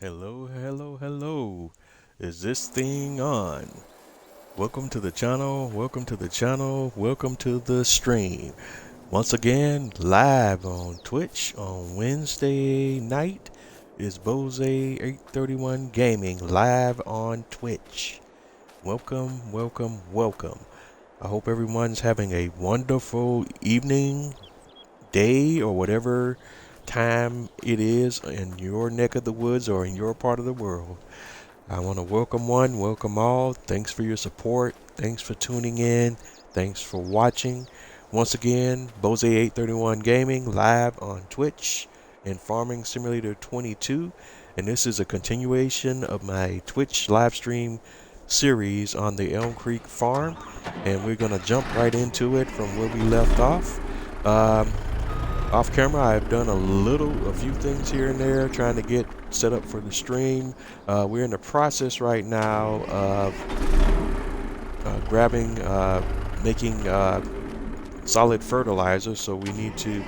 Hello, hello, hello. Is this thing on? Welcome to the channel, welcome to the channel, welcome to the stream. Once again, live on Twitch on Wednesday night is Bose 831 Gaming live on Twitch. Welcome, welcome, welcome. I hope everyone's having a wonderful evening, day, or whatever time it is in your neck of the woods or in your part of the world. I want to welcome one, welcome all. Thanks for your support. Thanks for tuning in. Thanks for watching. Once again, Bose 831 Gaming live on Twitch and Farming Simulator 22. And this is a continuation of my Twitch live stream series on the ELM Creek farm. And we're going to jump right into it from where we left off. Off camera, I've done a few things here and there, trying to get set up for the stream. We're in the process right now of making solid fertilizer. So we need to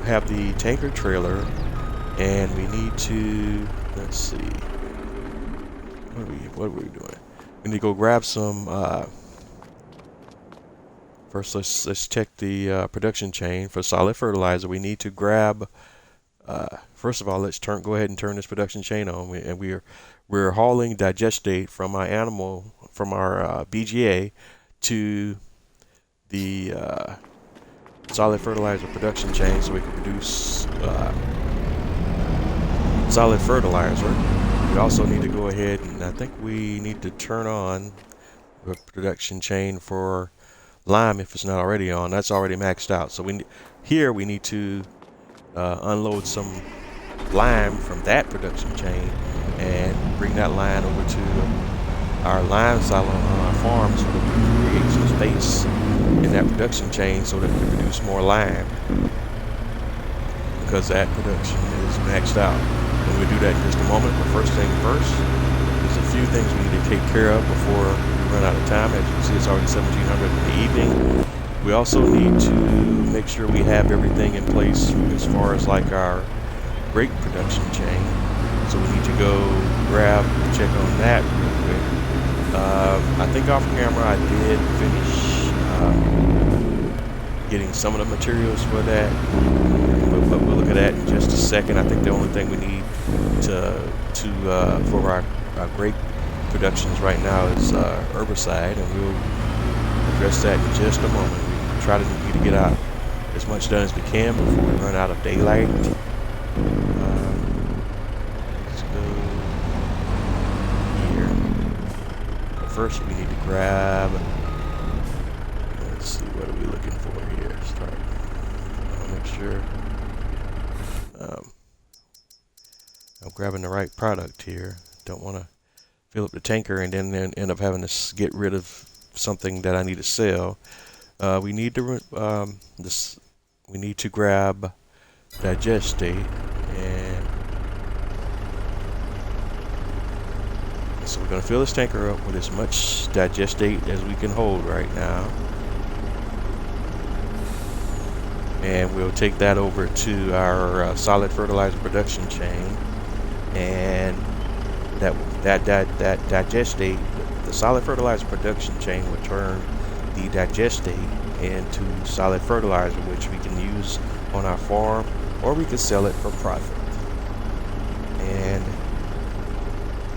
have the tanker trailer, and we need to let's see, what are we doing? We need to go grab some. First, let's check the production chain for solid fertilizer. We need to grab. First of all, go ahead and turn this production chain on. We're hauling digestate from our BGA to the solid fertilizer production chain, so we can produce solid fertilizer. We also need to go ahead and I think we need to turn on the production chain for lime if it's not already on. That's already maxed out. So we need to unload some lime from that production chain and bring that line over to our lime silo on our farm, so that we can create some space in that production chain so that we can produce more lime, because that production is maxed out. And we'll do that in just a moment. But first thing first, there's a few things we need to take care of before run out of time. As you can see, it's already 1700 in the evening. We also need to make sure we have everything in place as far as like our grape production chain. So we need to go check on that real quick. I think off camera I did finish getting some of the materials for that. We'll look at that in just a second. I think the only thing we need for our grape productions right now is herbicide, and we'll address that in just a moment. We need to get out as much done as we can before we run out of daylight. Let's go here. But first, we need to grab. Let's see, what are we looking for here? Start. I'll make sure I'm grabbing the right product here. Don't want to fill up the tanker and then end up having to get rid of something that I need to sell. We need to grab digestate, and so we're going to fill this tanker up with as much digestate as we can hold right now, and we'll take that over to our solid fertilizer production chain, and that digestate, the solid fertilizer production chain will turn the digestate into solid fertilizer, which we can use on our farm, or we can sell it for profit. And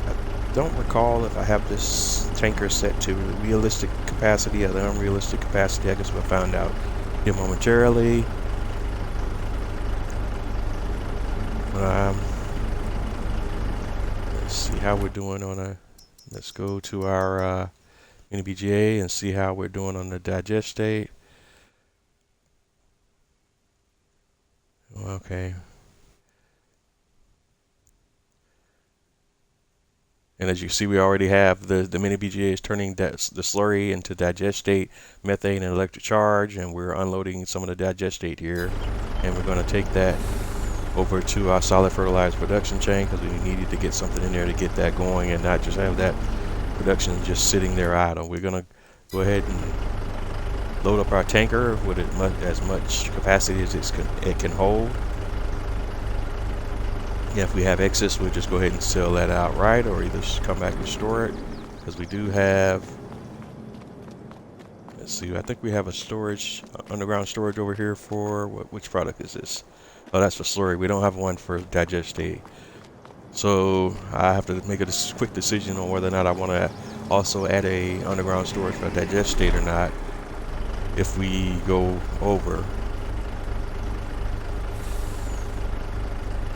I don't recall if I have this tanker set to realistic capacity or the unrealistic capacity. I guess we'll find out here momentarily. Let's see how we're doing on let's go to our mini BGA and see how we're doing on the digestate. Okay. And as you see, we already have the mini BGA is turning the slurry into digestate, methane, and electric charge, and we're unloading some of the digestate here, and we're going to take that over to our solid fertilizer production chain, because we needed to get something in there to get that going and not just have that production just sitting there idle. We're going to go ahead and load up our tanker with as much capacity as it can hold. Yeah, if we have excess, we'll just go ahead and sell that outright, or either come back and store it, because we do have, let's see, I think we have a storage, underground storage over here for, which product is this? Oh, that's for slurry. We don't have one for digestate. So I have to make a quick decision on whether or not I want to also add a underground storage for digestate or not if we go over.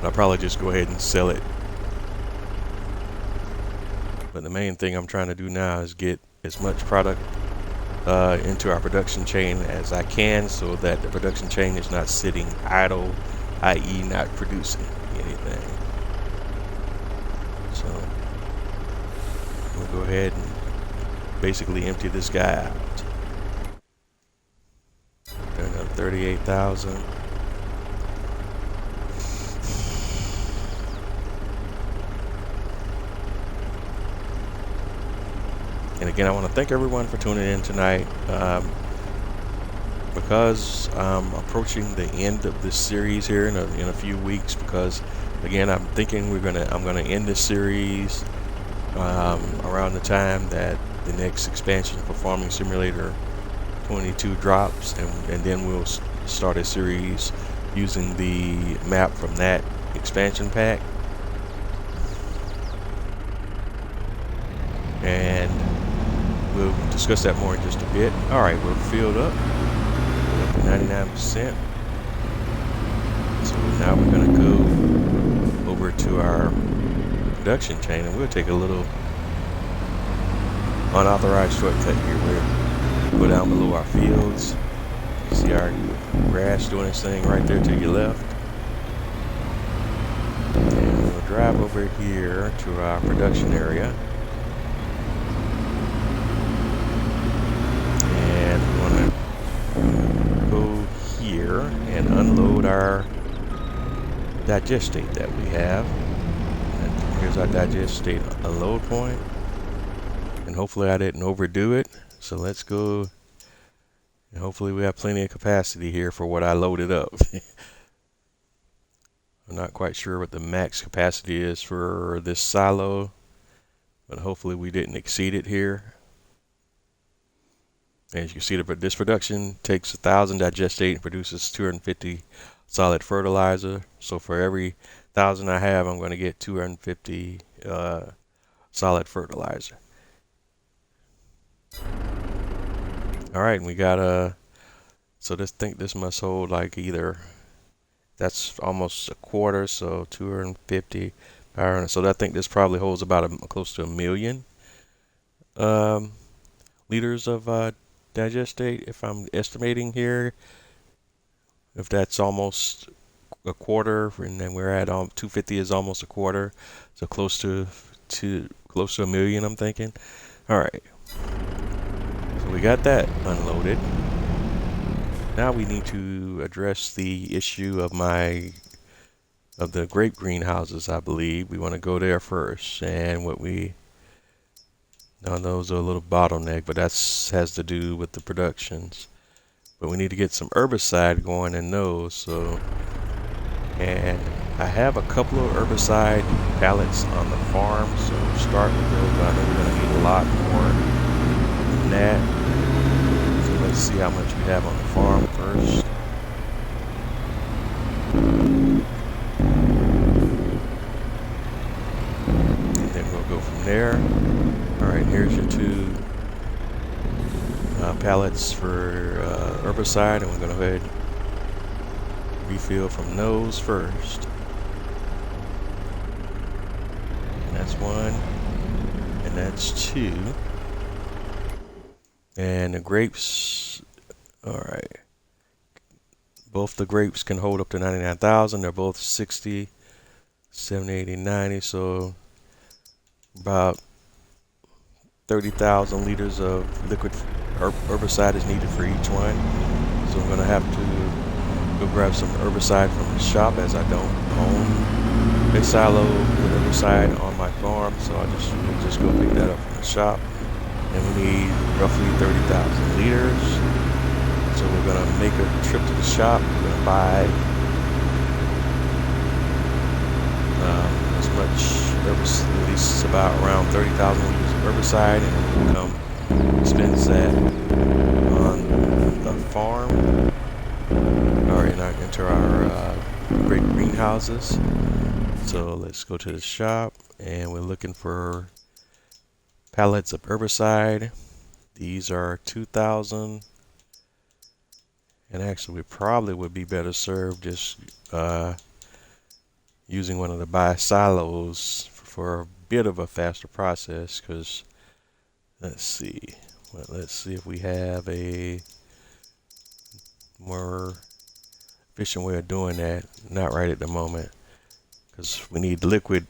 I'll probably just go ahead and sell it. But the main thing I'm trying to do now is get as much product into our production chain as I can, so that the production chain is not sitting idle, i.e. not producing anything. So we'll go ahead and basically empty this guy out. There's another 38,000. And again, I want to thank everyone for tuning in tonight. Because I'm approaching the end of this series here in a few weeks, because again, I'm thinking I'm gonna end this series around the time that the next expansion for Farming Simulator 22 drops, and then we'll start a series using the map from that expansion pack. And we'll discuss that more in just a bit. All right, we're filled up. We're up to 99%. So now we're going to go over to our production chain, and we'll take a little unauthorized shortcut here. We'll go down below our fields. You see our grass doing its thing right there to your left. And we'll drive over here to our production area. And unload our digestate that we have. And here's our digestate unload point. And hopefully I didn't overdo it. So let's go. And hopefully we have plenty of capacity here for what I loaded up. I'm not quite sure what the max capacity is for this silo, but hopefully we didn't exceed it here. As you can see, this production takes 1,000 digestate and produces 250 solid fertilizer. So for every 1,000 I have, I'm going to get 250 solid fertilizer. All right, and we got so this must hold like either, that's almost a quarter, so 250 power. So I think this probably holds about close to 1 million liters of digestate, if I'm estimating here. If that's almost a quarter, and then we're at 250 is almost a quarter, so close to 1 million, I'm thinking. All right, so we got that unloaded. Now we need to address the issue of the grape greenhouses. I believe we want to go there first, and now those are a little bottleneck, but that has to do with the productions. But we need to get some herbicide going in those. So, and I have a couple of herbicide pallets on the farm, so we'll start with those. But I know we're going to need a lot more than that. So let's see how much we have on the farm first. And then we'll go from there. Alright, here's your 2 pallets for herbicide, and we're going to go ahead and refill from those first. And that's 1, and that's 2. And the grapes, alright, both the grapes can hold up to 99,000. They're both 60, 70, 80, 90, so about 30,000 liters of liquid herbicide is needed for each one. So I'm going to have to go grab some herbicide from the shop, as I don't own a silo with herbicide on my farm. So I'll just go pick that up from the shop. And we need roughly 30,000 liters. So we're going to make a trip to the shop. We're going to buy much herbicide, at least about around 30,000 liters of herbicide, and we'll come dispense that on the farm or into our great greenhouses. So let's go to the shop, and we're looking for pallets of herbicide. These are 2,000, and actually we probably would be better served just using one of the buy silos for a bit of a faster process, because let's see if we have a more efficient way of doing that. Not right at the moment, because we need liquid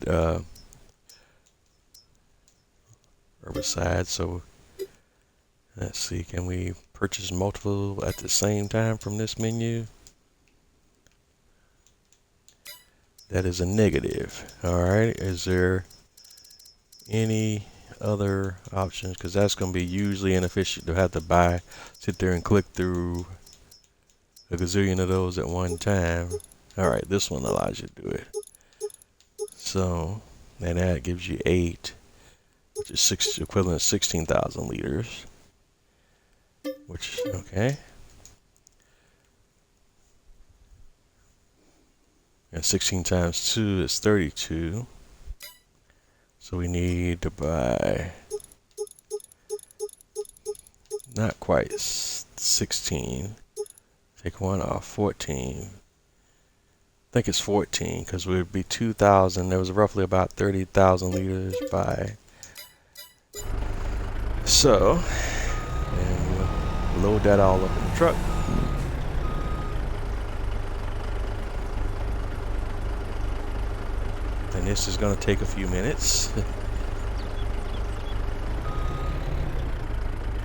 herbicide. So let's see, can we purchase multiple at the same time from this menu? That is a negative. Alright, is there any other options? Because that's going to be usually inefficient to have to sit there and click through a gazillion of those at one time. Alright, this one allows you to do it. So, and that gives you 8, which is equivalent to 16,000 liters. Which, okay. And 16 times 2 is 32. So we need to buy not quite 16. Take one off, 14. I think it's 14 because it would be 2,000. There was roughly about 30,000 liters by. So, and we'll load that all up in the truck. And this is going to take a few minutes.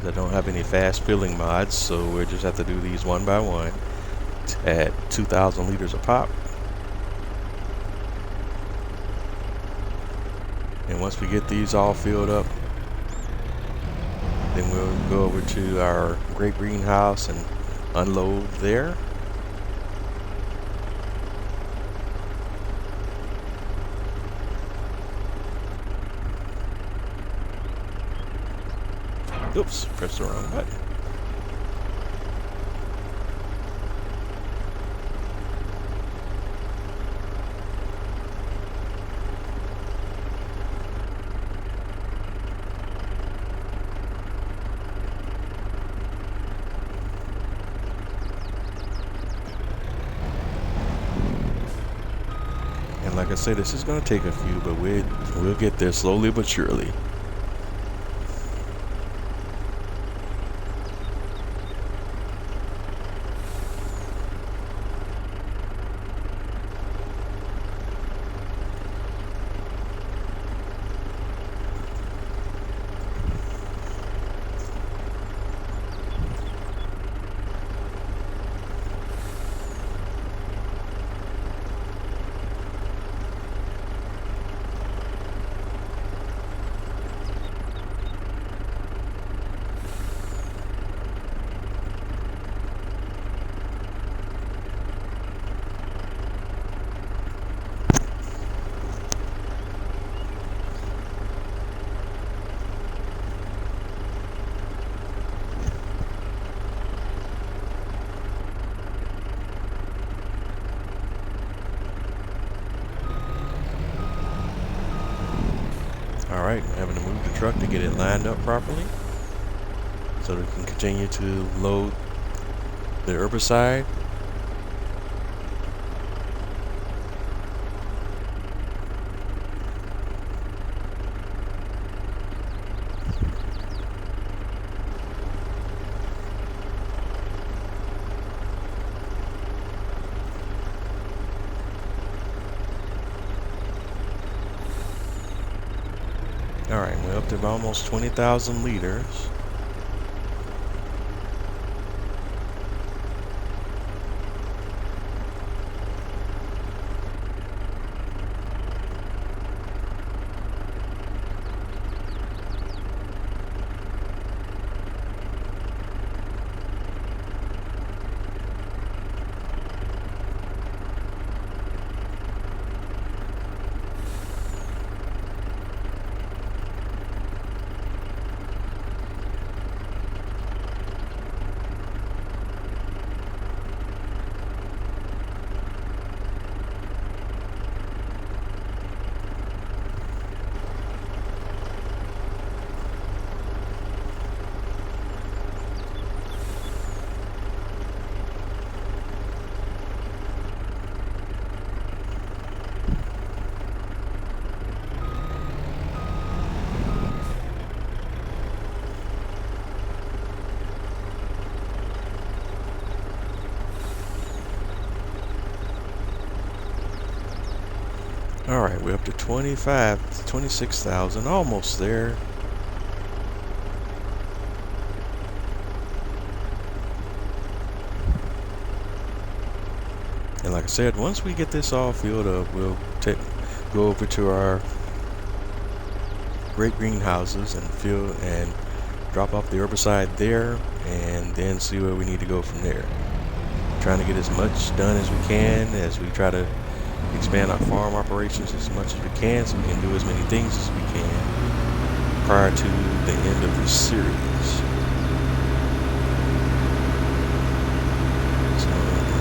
I don't have any fast filling mods, so we'll just have to do these one by one at 2,000 liters a pop. And once we get these all filled up, then we'll go over to our great greenhouse and unload there. Oops, pressed the wrong button. And like I said, this is going to take a few, but we'll get there slowly but surely. Alright, we're having to move the truck to get it lined up properly so we can continue to load the herbicide. Alright, we're up to almost 20,000 liters. Alright, we're up to 26,000, almost there. And like I said, once we get this all filled up, we'll go over to our great greenhouses and fill and drop off the herbicide there, and then see where we need to go from there. Trying to get as much done as we can as we try to expand our farm operations as much as we can, so we can do as many things as we can prior to the end of this series. So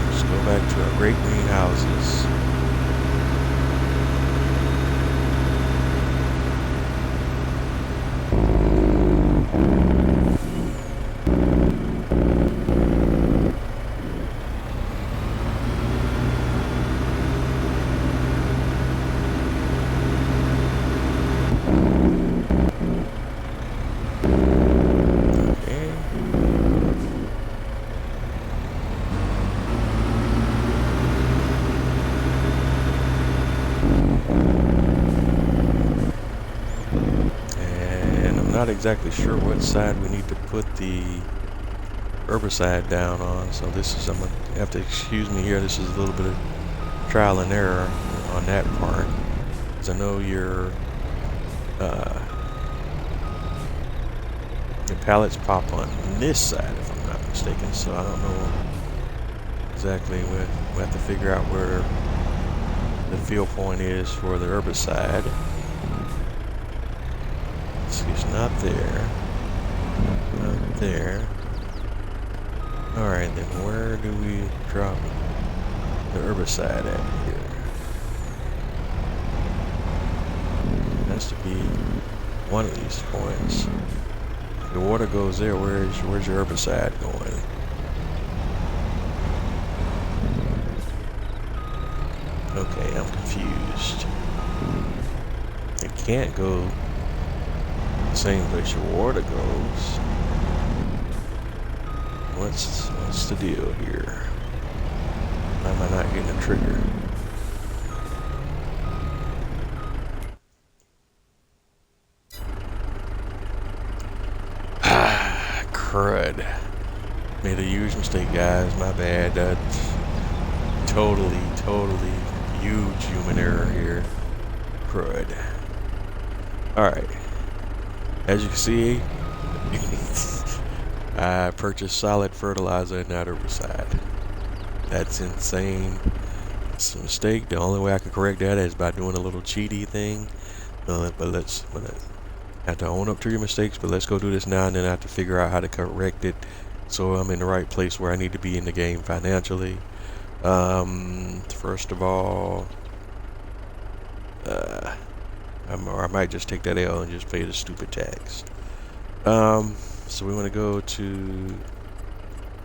let's go back to our great greenhouses. Not exactly sure what side we need to put the herbicide down on, so this is, I'm gonna have to excuse me here. This is a little bit of trial and error on that part, because I know your pallets pop on this side, if I'm not mistaken, so I don't know exactly. We have to figure out where the field point is for the herbicide. It's not there. Not there. Alright, then where do we drop the herbicide at here? It has to be one of these points. The water goes there. Where's your herbicide going? Okay, I'm confused. It can't go the same place your water goes. What's the deal here? Why am I not getting a trigger? Ah, crud. Made a huge mistake, guys. My bad. Totally huge human error here. Crud. Alright. As you can see, I purchased solid fertilizer and not herbicide. That's insane. It's a mistake. The only way I can correct that is by doing a little cheaty thing. But I have to own up to your mistakes, but let's go do this now, and then I have to figure out how to correct it so I'm in the right place where I need to be in the game financially. First of all, or I might just take that L and just pay the stupid tax. So we want to go to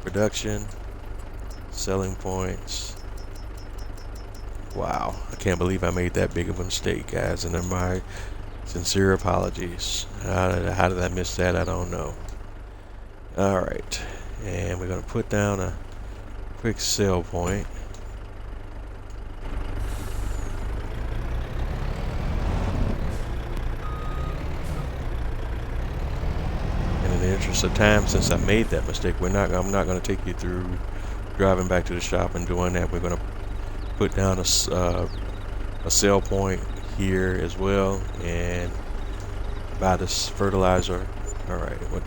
production, selling points. Wow, I can't believe I made that big of a mistake, guys, and then my sincere apologies. How did I miss that? I don't know. Alright, and we're going to put down a quick sell point. In the interest of time, since I made that mistake, I'm not going to take you through driving back to the shop and doing that. We're going to put down a sell point here as well and buy this fertilizer. All right, what?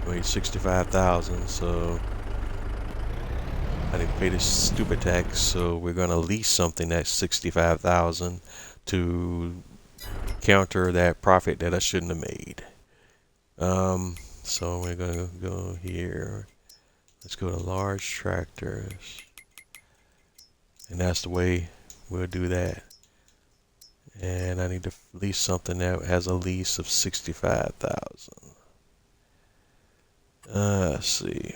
Wait, 65,000. So I need to pay this stupid tax. So we're going to lease something that's 65,000 to counter that profit that I shouldn't have made. So we're gonna go here. Let's go to large tractors, and that's the way we'll do that. And I need to lease something that has a lease of 65,000. Let's see.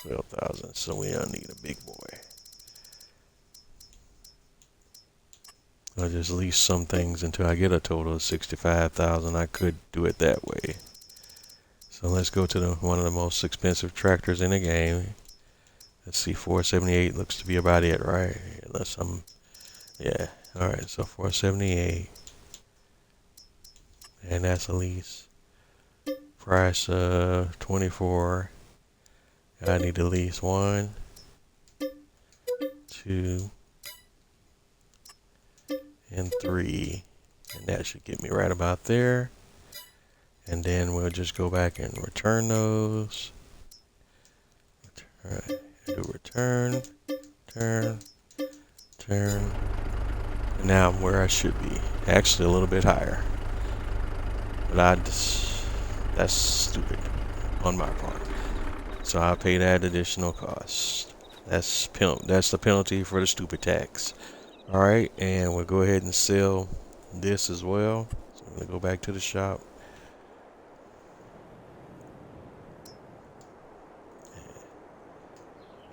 $12,000. So we don't need a big boy. I'll just lease some things until I get a total of 65,000. I could do it that way. So let's go to one of the most expensive tractors in the game. Let's see, 478 looks to be about it, right? Unless I'm, yeah. All right, so 478, and that's a lease price of 24. I need to lease 1, 2, and 3, and that should get me right about there. And then we'll just go back and return those. Do return, turn. And now I'm where I should be. Actually, a little bit higher. But that's stupid on my part. So I'll pay that additional cost. That's the penalty for the stupid tax. All right, and we'll go ahead and sell this as well. So I'm gonna go back to the shop.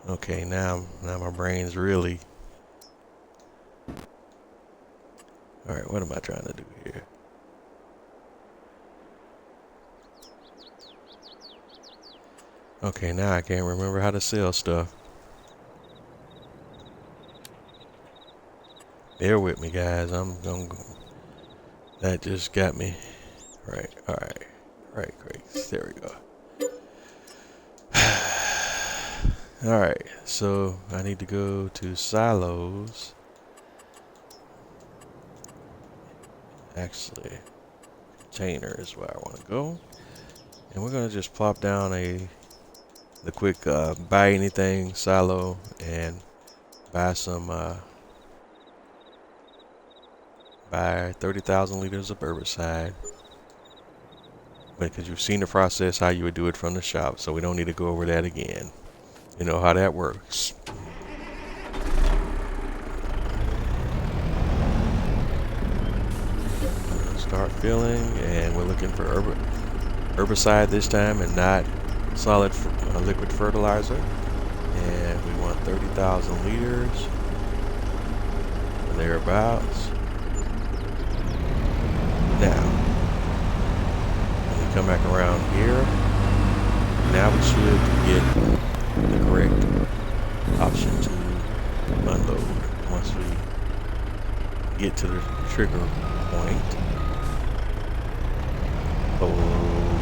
Okay, now my brain's really. All right, what am I trying to do here? Okay, now I can't remember how to sell stuff. Bear with me, guys. That just got me. Right, all right. Right, great. There we go. All right, so I need to go to silos. Actually, container is where I want to go. And we're going to just plop down the quick buy anything silo and buy some buy 30,000 liters of herbicide, because you've seen the process how you would do it from the shop, so we don't need to go over that again. You know how that works. Start filling, and we're looking for herbicide this time and not solid liquid fertilizer, and we want 30,000 liters or thereabouts. Now when we come back around here, now we should get the correct option to unload once we get to the trigger point.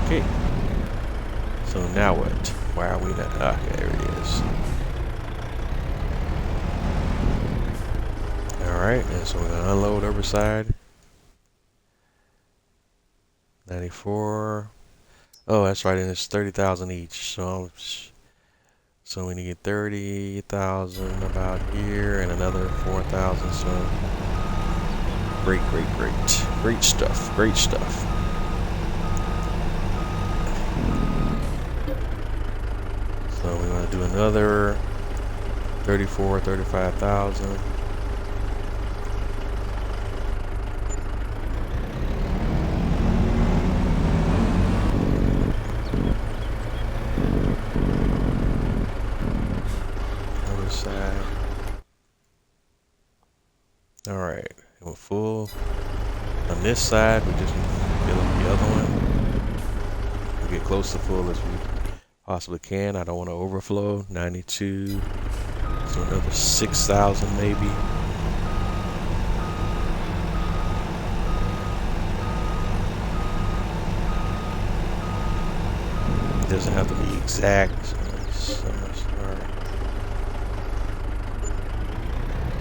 Okay, so now what? Why are we not? Ah, there it is. Alright, and so we're gonna unload herbicide. 94. Oh, that's right, and it's 30,000 each. So we need 30,000 about here and another 4,000. So great stuff. Great stuff. So we want to do another 35,000. Other side. All right, and we're full. On this side, we just need to fill up the other one. We get close to full as we possibly can. I don't want to overflow. 92. So another 6,000 maybe. It doesn't have to be exact. So much. All right.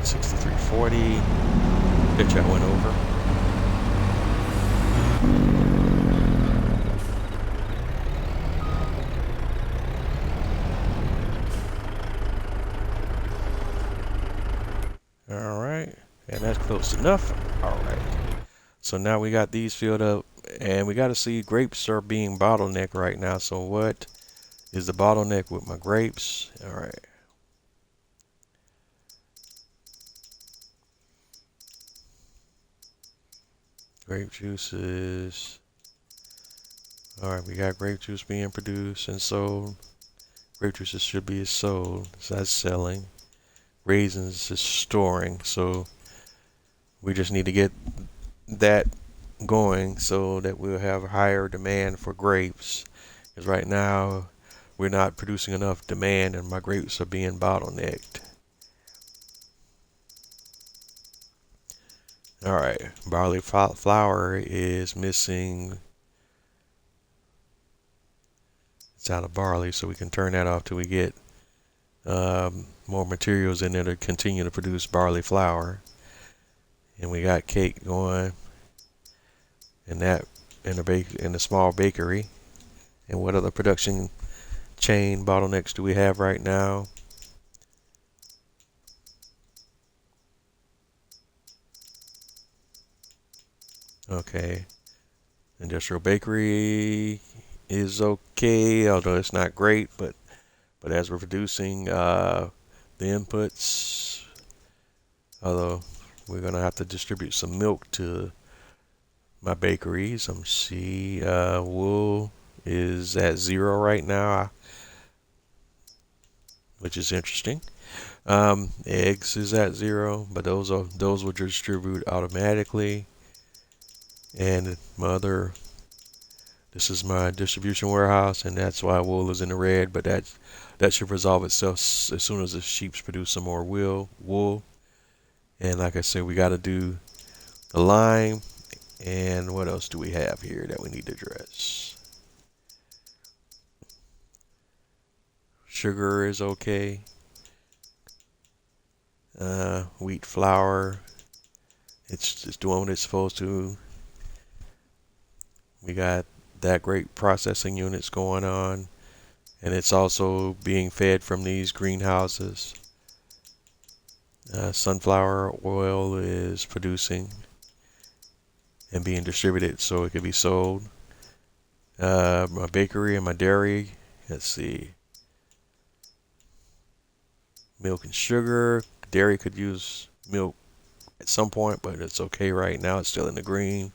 6340. Bitch, I went over. Alright, and that's close enough. Alright, so now we got these filled up, and we got to see grapes are being bottlenecked right now. So what is the bottleneck with my grapes? Alright. Grape juices. Alright, we got grape juice being produced and sold. Grape juices should be sold, so that's selling. Raisins is storing, so we just need to get that going so that we'll have higher demand for grapes, because right now we're not producing enough demand and my grapes are being bottlenecked. Alright, barley flour is missing. It's out of barley, so we can turn that off till we get more materials in there to continue to produce barley flour. And we got cake going, and that in the small bakery. And what other production chain bottlenecks do we have right now? Okay, industrial bakery is okay, although it's not great, but as we're producing the inputs, although we're gonna have to distribute some milk to my bakeries. See, wool is at 0 right now, which is interesting. Eggs is at 0, but those will distribute automatically. And this is my distribution warehouse, and that's why wool is in the red, but that should resolve itself as soon as the sheeps produce some more wool. And like I said, we got to do the lime. And what else do we have here that we need to address? Sugar is okay. Wheat flour, it's just doing what it's supposed to. We got that great processing units going on, and it's also being fed from these greenhouses. Sunflower oil is producing and being distributed so it could be sold. My bakery and my dairy, let's see, milk and sugar. Dairy could use milk at some point, but it's okay right now. It's still in the green.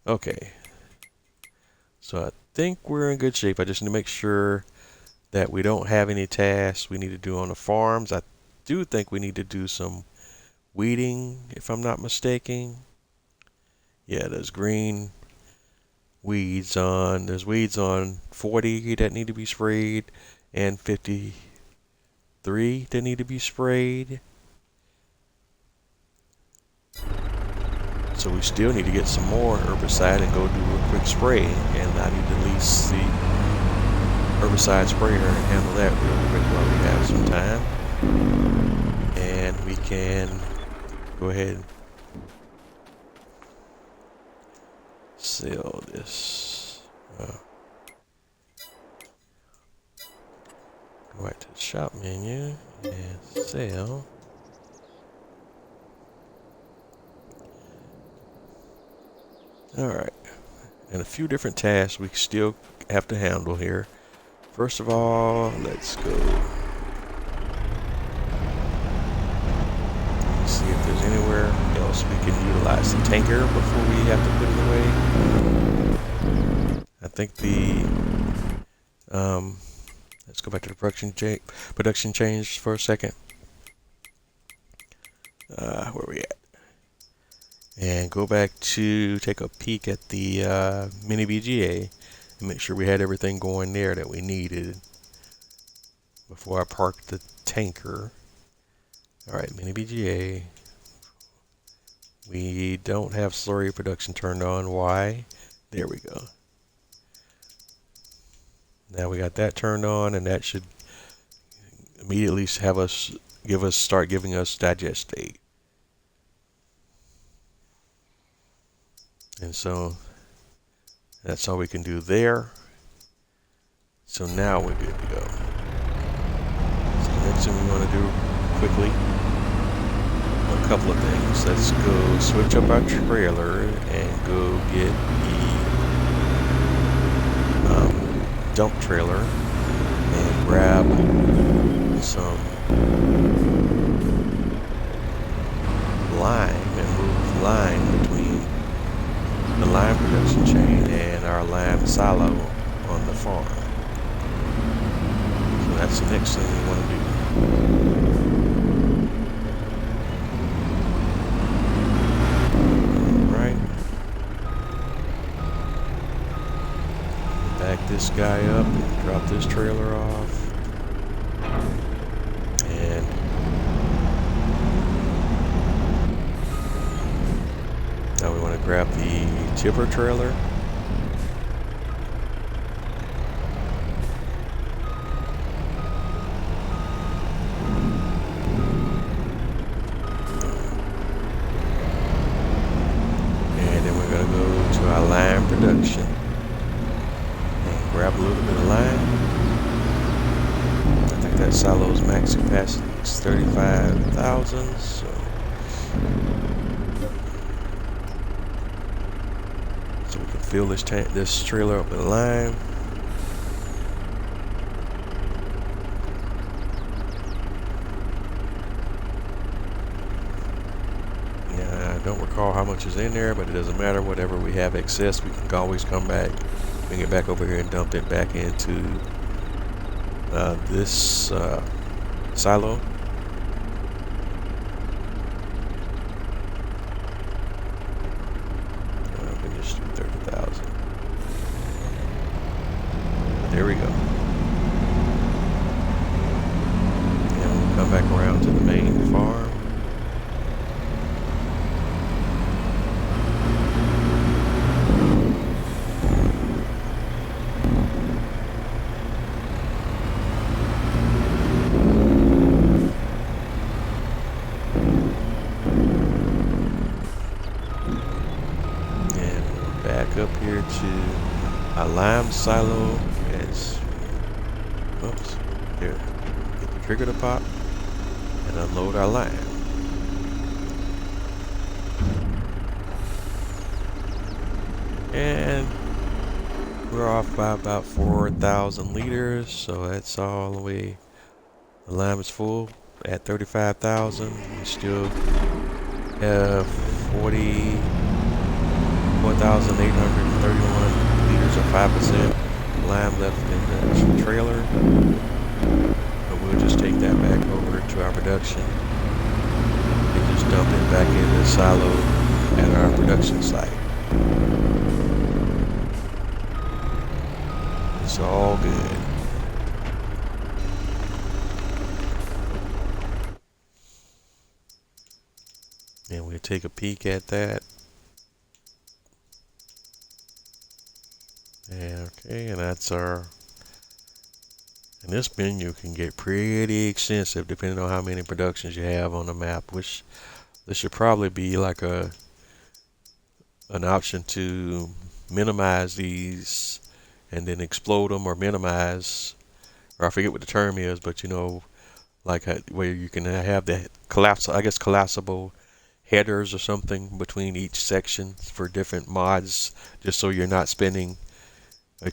Okay, so I think we're in good shape. I just need to make sure that we don't have any tasks we need to do on the farms. I do think we need to do some weeding, if I'm not mistaken. Yeah, there's green weeds on. There's weeds on 40 that need to be sprayed, and 53 that need to be sprayed. So we still need to get some more herbicide and go do a quick spray. And I need to lease the herbicide sprayer and handle that real quick while we have some time. And we can go ahead and sell this. Go back to the shop menu and sell. Alright, and a few different tasks we still have to handle here. First of all, let's go see if there's anywhere else we can utilize the tanker before we have to put it away. I think let's go back to the production change for a second. Where we at? And go back to take a peek at the mini BGA and make sure we had everything going there that we needed before I parked the tanker. Alright, mini BGA. We don't have slurry production turned on. Why? There we go. Now we got that turned on, and that should immediately have start giving us digestate. And so that's all we can do there. So now we're good to go. So the next thing we want to do quickly, a couple of things. Let's go switch up our trailer and go get the dump trailer and grab some lime and move lime between the lime production chain and our lime silo on the farm. So that's the next thing we want to do. Right. Back this guy up and drop this trailer off. And now we want to grab the tipper trailer. And then we're going to go to our lime production and grab a little bit of lime. I think that silo's max capacity is 35,000, so we can fill this trailer up with lime. Yeah, I don't recall how much is in there, but it doesn't matter. Whatever we have excess, we can always come back, bring it back over here and dump it back into this silo. Just do 30,000. There we go. And we'll come back around to the main farm. Up here to a lime silo. As oops, here, get the trigger to pop and unload our lime. And we're off by about 4,000 liters, so that's all the way. The lime is full at 35,000. We still have 4,831 liters or 5% lime left in the trailer. But we'll just take that back over to our production and just dump it back in the silo at our production site. It's all good. And we'll take a peek at that. Okay, and that's our, and this menu can get pretty extensive depending on how many productions you have on the map, which there should probably be like an option to minimize these and then explode them, or minimize, or I forget what the term is, but you know, like where you can have the collapsible headers or something between each section for different mods, just so you're not spending a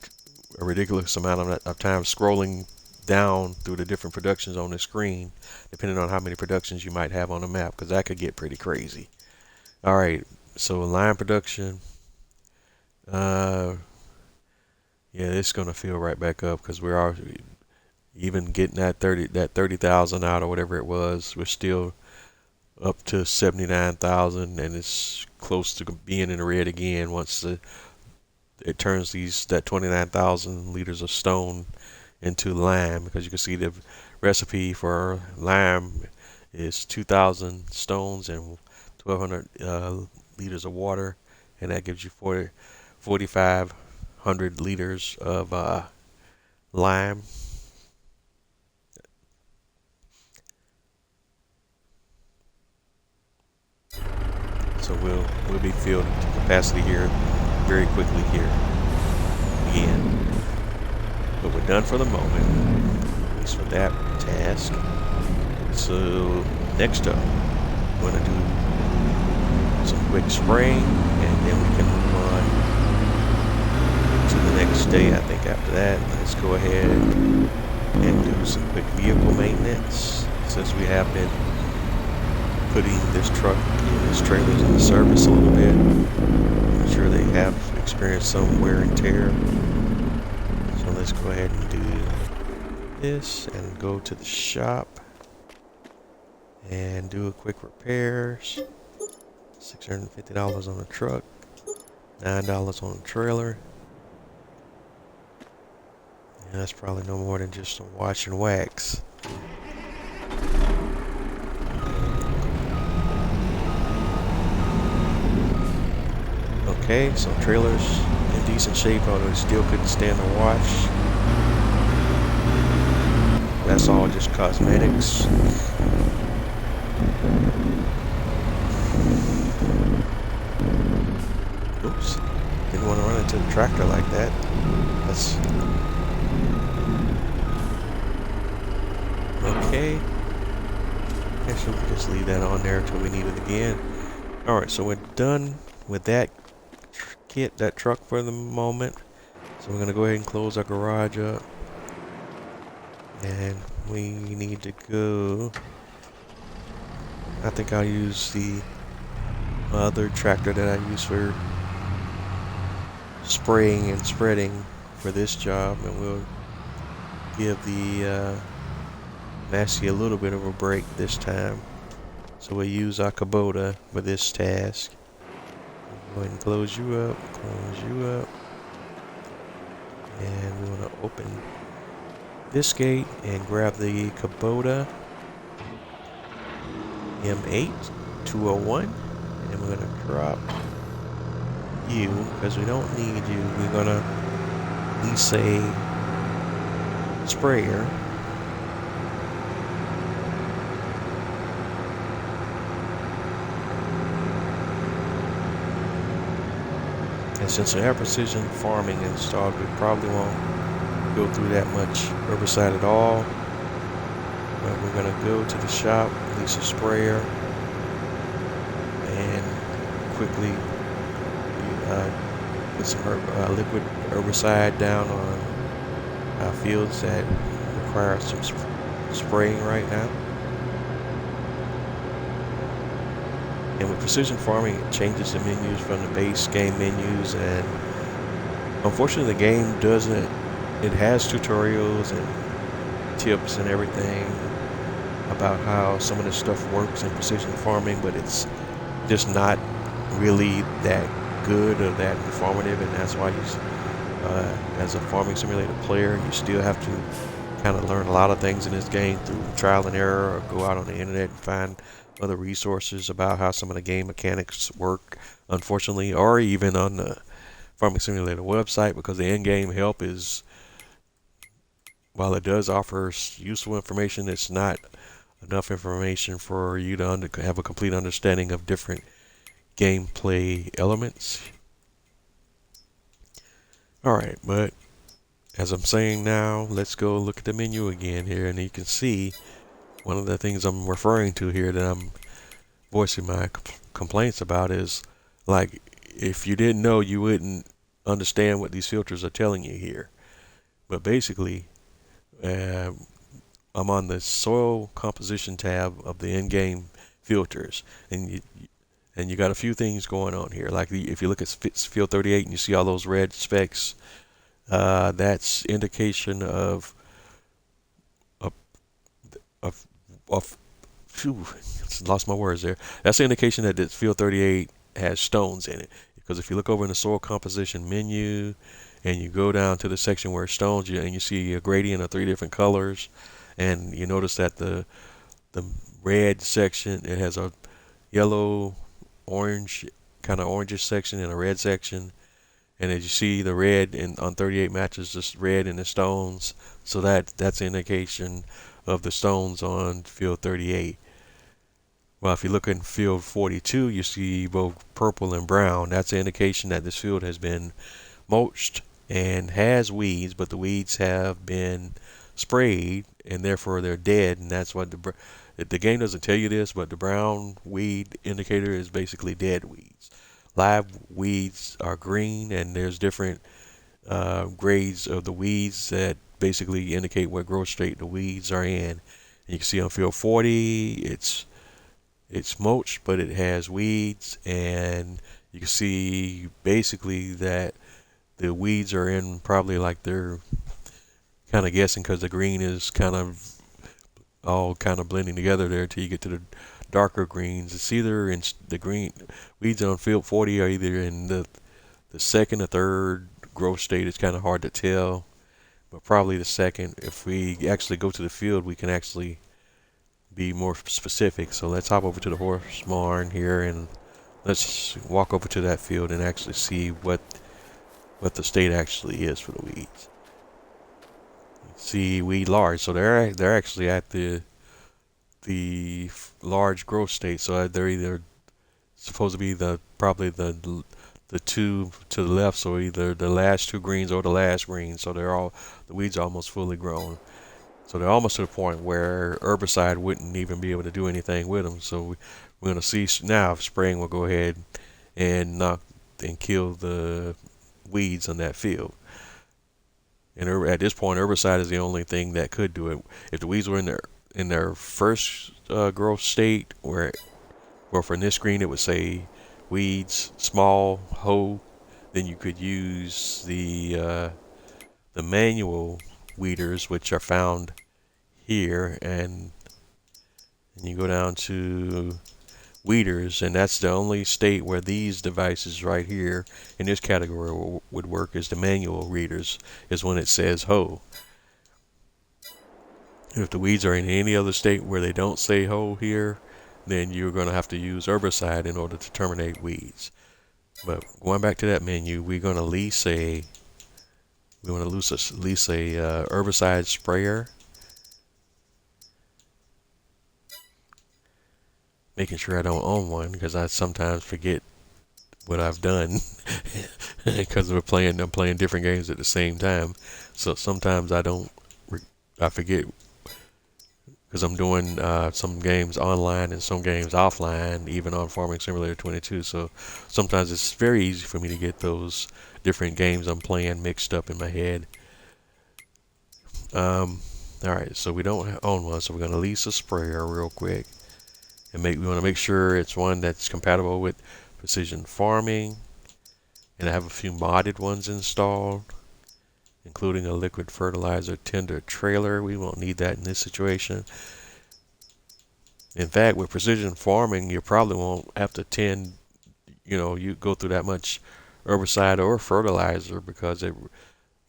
ridiculous amount of time scrolling down through the different productions on the screen, depending on how many productions you might have on the map, because that could get pretty crazy. All right, so line production, yeah, it's gonna fill right back up because we're already even getting that 30,000 out or whatever it was. We're still up to 79,000, and it's close to being in the red again once it turns that 29,000 liters of stone into lime, because you can see the recipe for lime is 2,000 stones and 1,200 liters of water, and that gives you 4,500 liters of lime. So we'll be filled to capacity here very quickly here again. But we're done for the moment, at least for that task. So next up, we're gonna do some quick spraying, and then we can move on to the next day. I think after that, let's go ahead and do some quick vehicle maintenance, since we have been putting this truck and this trailers in the service a little bit. I'm sure they have experienced some wear and tear. So let's go ahead and do this and go to the shop and do a quick repairs. $650 on the truck, $9 on the trailer. And that's probably no more than just some wash and wax. Okay, so trailers in decent shape, although it still couldn't stand the wash. That's all just cosmetics. Oops, didn't want to run into the tractor like that. That's okay. Guess we can just leave that on there until we need it again. Alright, so we're done with that kit, that truck for the moment. So we're gonna go ahead and close our garage up. And we need to go. I think I'll use the other tractor that I use for spraying and spreading for this job, and we'll give the Massey a little bit of a break this time. So we'll use our Kubota for this task. Go ahead and close you up, and we want to open this gate and grab the Kubota M8 201, and we're going to drop you because we don't need you. We're going to lease a sprayer. And since we have precision farming installed, we probably won't go through that much herbicide at all. But we're going to go to the shop, lease a sprayer, and quickly put some liquid herbicide down on fields that require some spraying right now. And with precision farming, it changes the menus from the base game menus, and unfortunately the game doesn't. It has tutorials and tips and everything about how some of this stuff works in precision farming, but it's just not really that good or that informative, and that's why you, as a farming simulator player, you still have to kind of learn a lot of things in this game through trial and error, or go out on the internet and find other resources about how some of the game mechanics work, unfortunately, or even on the farming simulator website, because the in-game help is, while it does offer useful information, it's not enough information for you to have a complete understanding of different gameplay elements. Alright, but as I'm saying now, let's go look at the menu again here, and you can see one of the things I'm referring to here that I'm voicing my complaints about is, like, if you didn't know, you wouldn't understand what these filters are telling you here. But basically, I'm on the soil composition tab of the in-game filters, and you got a few things going on here. Like if you look at field 38 and you see all those red specks, that's indication of phew, lost my words there. That's the indication that this field 38 has stones in it. Because if you look over in the soil composition menu and you go down to the section where stones, and you see a gradient of 3 different colors, and you notice that the red section, it has a yellow, orange, kind of orangish section and a red section. And as you see, the red on 38 matches just red in the stones, so that's an indication of the stones on field 38. Well, if you look in field 42, you see both purple and brown. That's an indication that this field has been mulched and has weeds, but the weeds have been sprayed, and therefore they're dead. And that's what the game doesn't tell you this, but the brown weed indicator is basically dead weeds. Live weeds are green, and there's different grades of the weeds that basically indicate what growth state the weeds are in. And you can see on field 40, it's mulched, but it has weeds, and you can see basically that the weeds are in, probably like they're kind of guessing, because the green is kind of all kind of blending together there until you get to the darker greens. It's either in the green weeds on field 40 are either in the second or third growth state. It's kind of hard to tell, but probably the second. If we actually go to the field, we can actually be more specific. So let's hop over to the horse barn here and let's walk over to that field and actually see what the state actually is for the weeds. See, weed large, so they're actually at the large growth state. So they're either supposed to be probably the two to the left, so either the last two greens or the last green. So the weeds are almost fully grown. So they're almost to the point where herbicide wouldn't even be able to do anything with them. So we're going to see now if spraying will go ahead and knock and kill the weeds on that field. And at this point, herbicide is the only thing that could do it. If the weeds were in their first growth state, where for this screen it would say weeds, small, hoe, then you could use the manual weeders, which are found here, and you go down to weeders, and that's the only state where these devices right here in this category would work. Is the manual readers is when it says hoe. If the weeds are in any other state where they don't say hoe here, then you're going to have to use herbicide in order to terminate weeds. But going back to that menu, we're going to lease a herbicide sprayer. Making sure I don't own one, because I sometimes forget what I've done because I'm playing different games at the same time. So sometimes I forget, because I'm doing some games online and some games offline, even on Farming Simulator 22. So sometimes it's very easy for me to get those different games I'm playing mixed up in my head. Alright, so we don't own one, so we're going to lease a sprayer real quick. And we want to make sure it's one that's compatible with precision farming. And I have a few modded ones installed, including a liquid fertilizer tender trailer. We won't need that in this situation. In fact, with precision farming, you probably won't have to you go through that much herbicide or fertilizer, because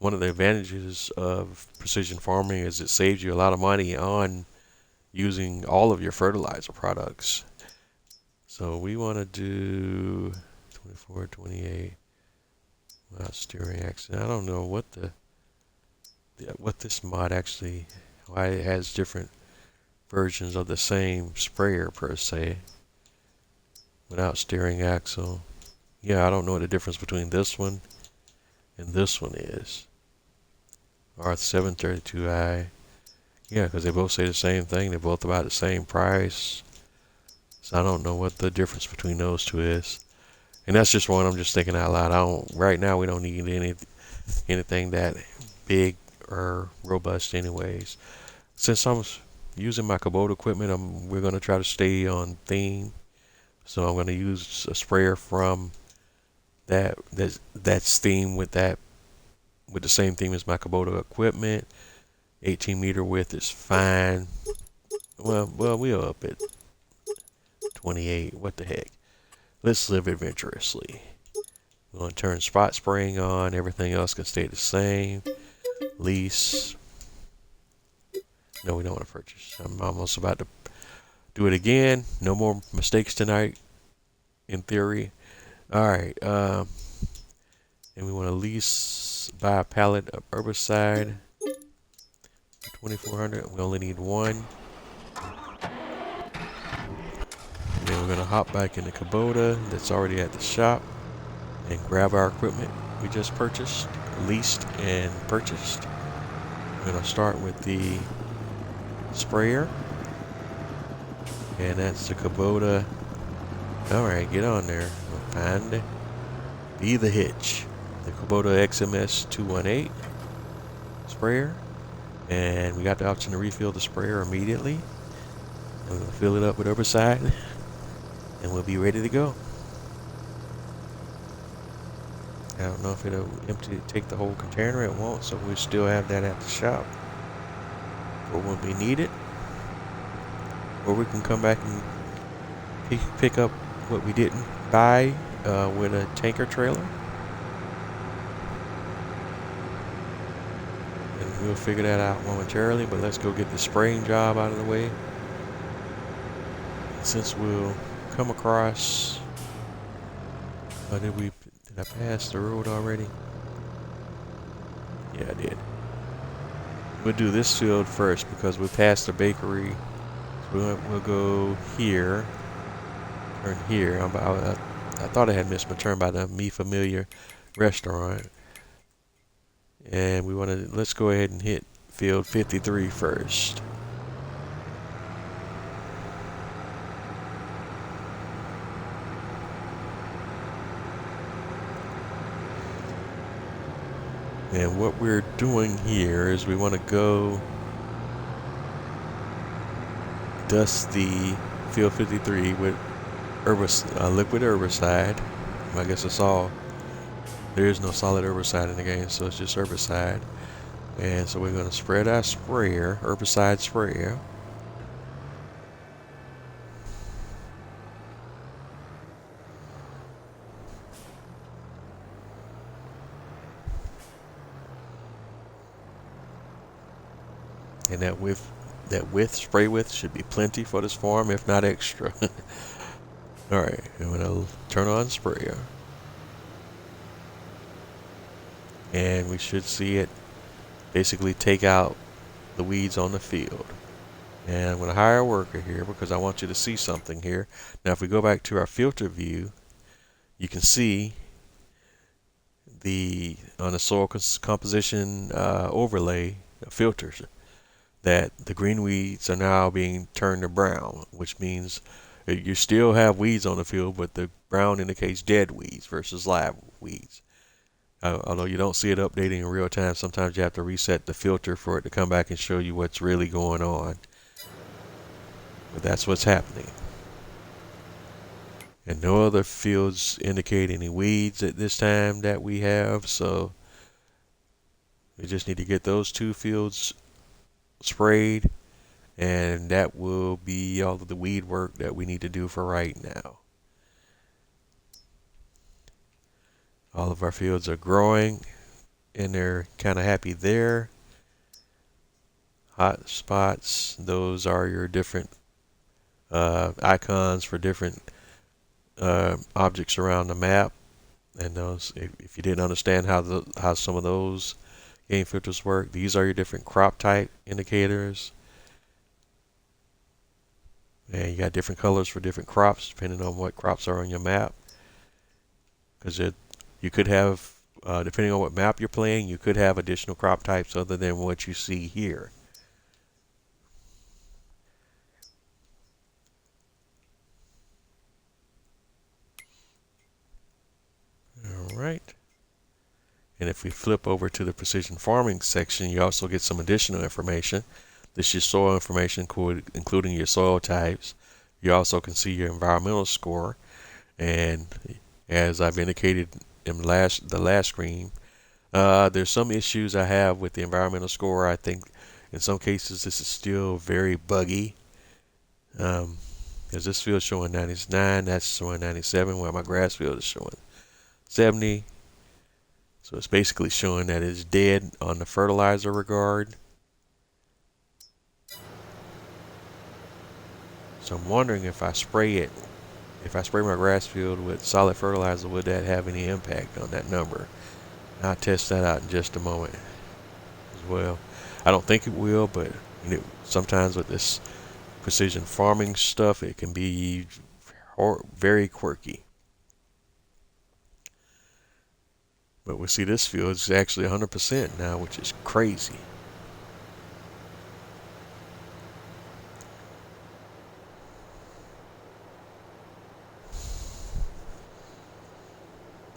one of the advantages of precision farming is it saves you a lot of money on using all of your fertilizer products. So we want to do 24, 28 without steering axis. I don't know what this mod actually, why it has different versions of the same sprayer per se. Without steering axle. Yeah, I don't know what the difference between this one and this one is. R732i. Yeah, because they both say the same thing. They're both about the same price. So I don't know what the difference between those two is. And that's just one I'm just thinking out loud. Right now we don't need anything that big or robust anyways. Since I'm using my Kubota equipment, we're going to try to stay on theme. So I'm going to use a sprayer from that's theme with the same theme as my Kubota equipment. 18 meter width is fine. Well, we're up at 28. What the heck? Let's live adventurously. We're going to turn spot spraying on. Everything else can stay the same. Lease. No, we don't want to purchase. I'm almost about to do it again. No more mistakes tonight, in theory. Alright. And we want to buy a pallet of herbicide. 2400. We only need one. And then we're going to hop back in the Kubota that's already at the shop and grab our equipment we just leased and purchased. We're going to start with the sprayer, and that's the Kubota. Alright, get on there. Be the hitch. The Kubota XMS 218 sprayer. And we got the option to refill the sprayer immediately. And we're going to fill it up with herbicide, and we'll be ready to go. I don't know if it'll take the whole container. It won't, so we still have that at the shop for when we need it. Or we can come back and pick up what we didn't buy with a tanker trailer. And we'll figure that out momentarily, but let's go get the spraying job out of the way. Since we'll come across, did I pass the road already? Yeah, I did. We'll do this field first because we passed the bakery. So we'll go here, turn here. I thought I had missed my turn by the Me Familiar restaurant. And let's go ahead and hit field 53 first. And what we're doing here is we want to go dust the field 53 with liquid herbicide. I guess it's all. There is no solid herbicide in the game, so it's just herbicide. And so we're going to spread our sprayer, herbicide sprayer. And that spray width should be plenty for this farm, if not extra. Alright, I'm going to turn on sprayer. And we should see it basically take out the weeds on the field. And I'm going to hire a worker here because I want you to see something here. Now if we go back to our filter view, you can see on the soil composition overlay filters that the green weeds are now being turned to brown, which means you still have weeds on the field, but the brown indicates dead weeds versus live weeds. Although you don't see it updating in real time, sometimes you have to reset the filter for it to come back and show you what's really going on. But that's what's happening. And no other fields indicate any weeds at this time that we have, so we just need to get those two fields sprayed, and that will be all of the weed work that we need to do for right now. All of our fields are growing and they're kind of happy there. Hot spots, those are your different icons for different objects around the map. And those, if you didn't understand how some of those game filters work, these are your different crop type indicators. And you got different colors for different crops depending on what crops are on your map. Because you could have, depending on what map you're playing, you could have additional crop types other than what you see here. Alright. And if we flip over to the precision farming section, you also get some additional information. This is your soil information, including your soil types. You also can see your environmental score. And as I've indicated in the last screen, there's some issues I have with the environmental score. I think in some cases this is still very buggy. Because this field is showing 99, that's showing 97, while my grass field is showing 70. So it's basically showing that it's dead on the fertilizer regard. So I'm wondering if I spray my grass field with solid fertilizer, would that have any impact on that number? I'll test that out in just a moment as well. I don't think it will, but sometimes with this precision farming stuff, it can be very quirky. But we see this field is actually 100% now, which is crazy.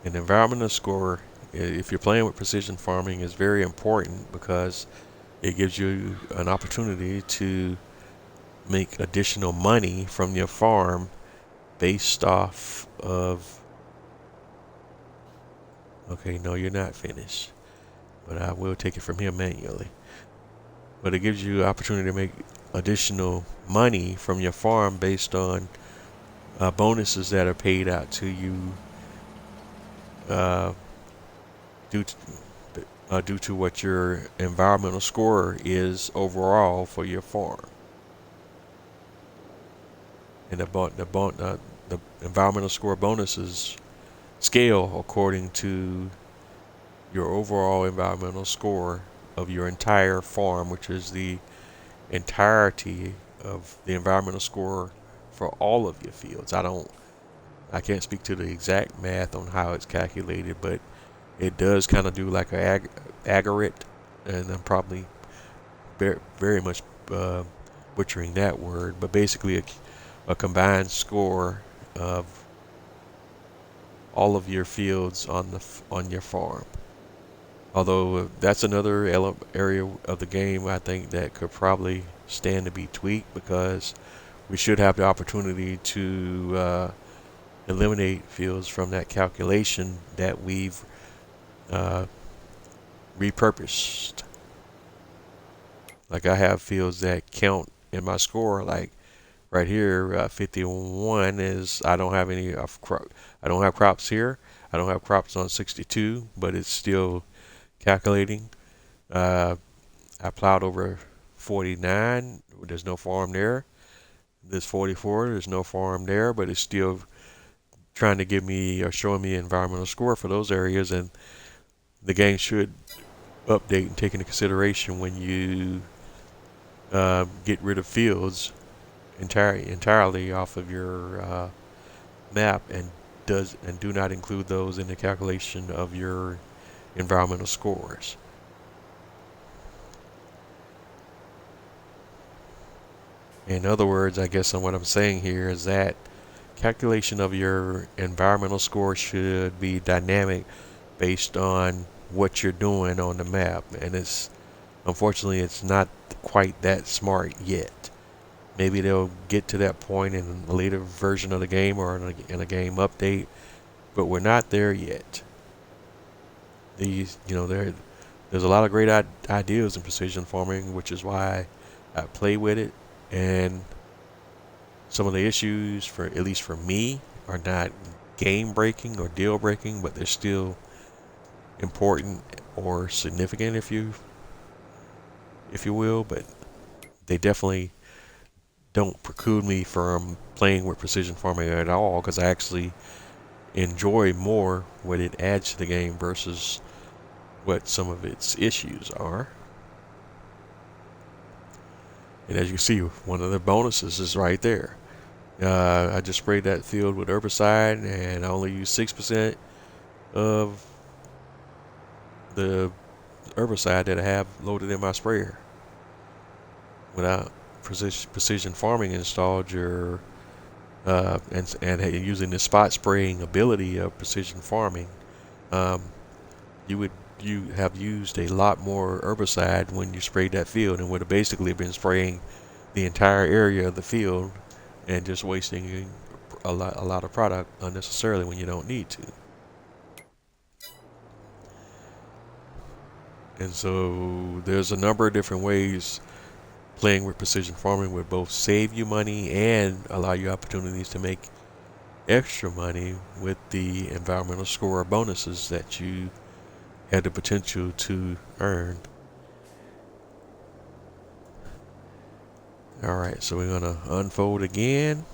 An environmental score, if you're playing with precision farming, is very important because it gives you an opportunity to make additional money from your farm based off of... Okay, no, you're not finished, but I will take it from here manually. But it gives you the opportunity to make additional money from your farm based on bonuses that are paid out to you due to what your environmental score is overall for your farm. And the environmental score bonuses scale according to your overall environmental score of your entire farm, which is the entirety of the environmental score for all of your fields. I can't speak to the exact math on how it's calculated, but it does kind of do like a aggregate, and I'm probably very much butchering that word, but basically a combined score of all of your fields on your farm. Although that's another area of the game I think that could probably stand to be tweaked, because we should have the opportunity to eliminate fields from that calculation that we've repurposed. Like I have fields that count in my score, like right here, 51 is I don't have any I don't have crops here. I don't have crops on 62, but it's still calculating. I plowed over 49. There's no farm there. This 44. There's no farm there, but it's still trying to give me or showing me environmental score for those areas, and the game should update and take into consideration when you get rid of fields entirely off of your map, and do not include those in the calculation of your environmental scores. In other words, I guess what I'm saying here is that calculation of your environmental score should be dynamic based on what you're doing on the map, and unfortunately it's not quite that smart yet. Maybe they'll get to that point in a later version of the game or in a game update, but we're not there yet. There's a lot of great ideas in precision farming, which is why I play with it, and some of the issues, for at least for me, are not game breaking or deal breaking, but they're still important or significant, if you will, but they definitely don't preclude me from playing with precision farming at all, because I actually enjoy more what it adds to the game versus what some of its issues are. And as you can see, one of the bonuses is right there. I just sprayed that field with herbicide, and I only used 6% of the herbicide that I have loaded in my sprayer. Without precision farming installed, your and using the spot spraying ability of precision farming, you have used a lot more herbicide when you sprayed that field, and would have basically been spraying the entire area of the field and just wasting a lot of product unnecessarily when you don't need to. And so there's a number of different ways playing with precision farming would both save you money and allow you opportunities to make extra money with the environmental score bonuses that you had the potential to earn. Alright, so we're going to unfold again.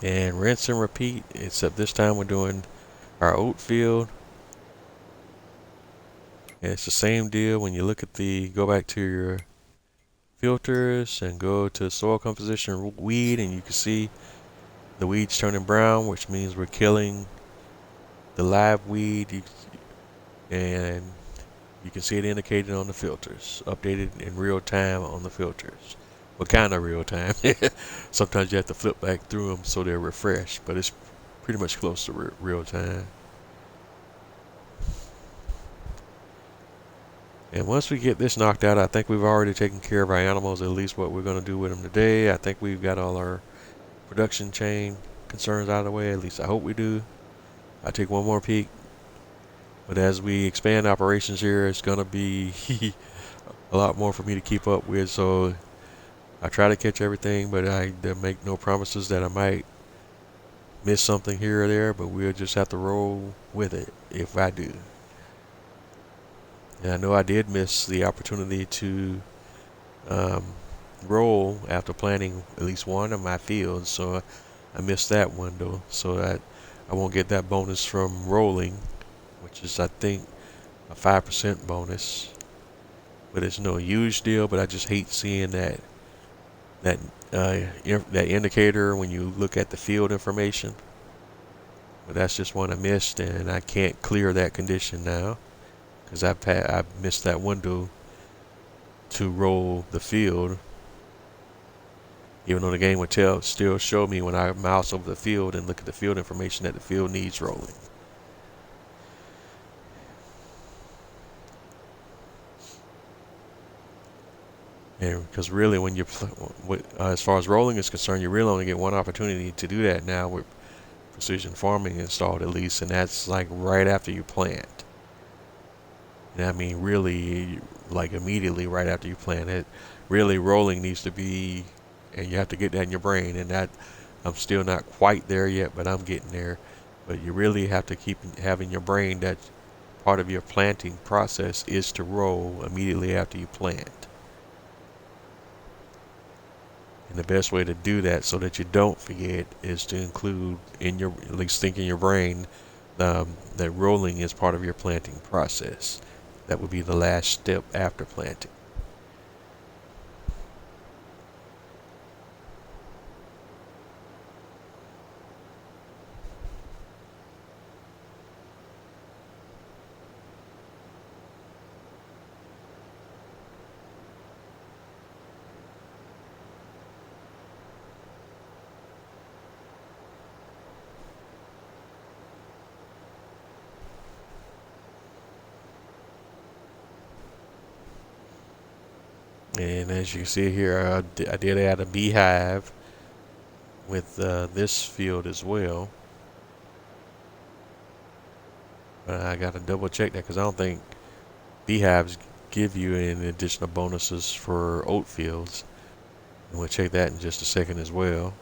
And rinse and repeat, except this time we're doing our oat field. And it's the same deal. When you look at go back to your filters and go to soil composition weed, and you can see the weeds turning brown, which means we're killing the live weed, and you can see it indicated on the filters, updated in real time on the filters. Well, kind of real time. Sometimes you have to flip back through them so they're refreshed, but it's pretty much close to real time. And once we get this knocked out, I think we've already taken care of our animals, at least what we're going to do with them today. I think we've got all our production chain concerns out of the way. At least I hope we do. I take one more peek. But as we expand operations here, it's gonna be a lot more for me to keep up with. So I try to catch everything, but I make no promises that I might miss something here or there. But we'll just have to roll with it if I do. And I know I did miss the opportunity to roll after planting at least one of my fields, so I missed that window. So that I won't get that bonus from rolling, which is I think a 5% bonus. But it's no huge deal. But I just hate seeing that that indicator when you look at the field information. But that's just one I missed, and I can't clear that condition now because I've missed that window to roll the field. Even though the game would still show me when I mouse over the field and look at the field information that the field needs rolling. And because really, when you as far as rolling is concerned, you really only get one opportunity to do that now with precision farming installed at least, and that's like right after you plant. And I mean really like immediately right after you plant it. Really rolling needs to be, and you have to get that in your brain, and that I'm still not quite there yet, but I'm getting there. But you really have to keep having your brain that part of your planting process is to roll immediately after you plant. And the best way to do that so that you don't forget is to include in your, at least think in your brain, that rolling is part of your planting process. That would be the last step after planting. And as you see here, I did add a beehive with this field as well. But I got to double check that because I don't think beehives give you any additional bonuses for oat fields. And we'll check that in just a second as well.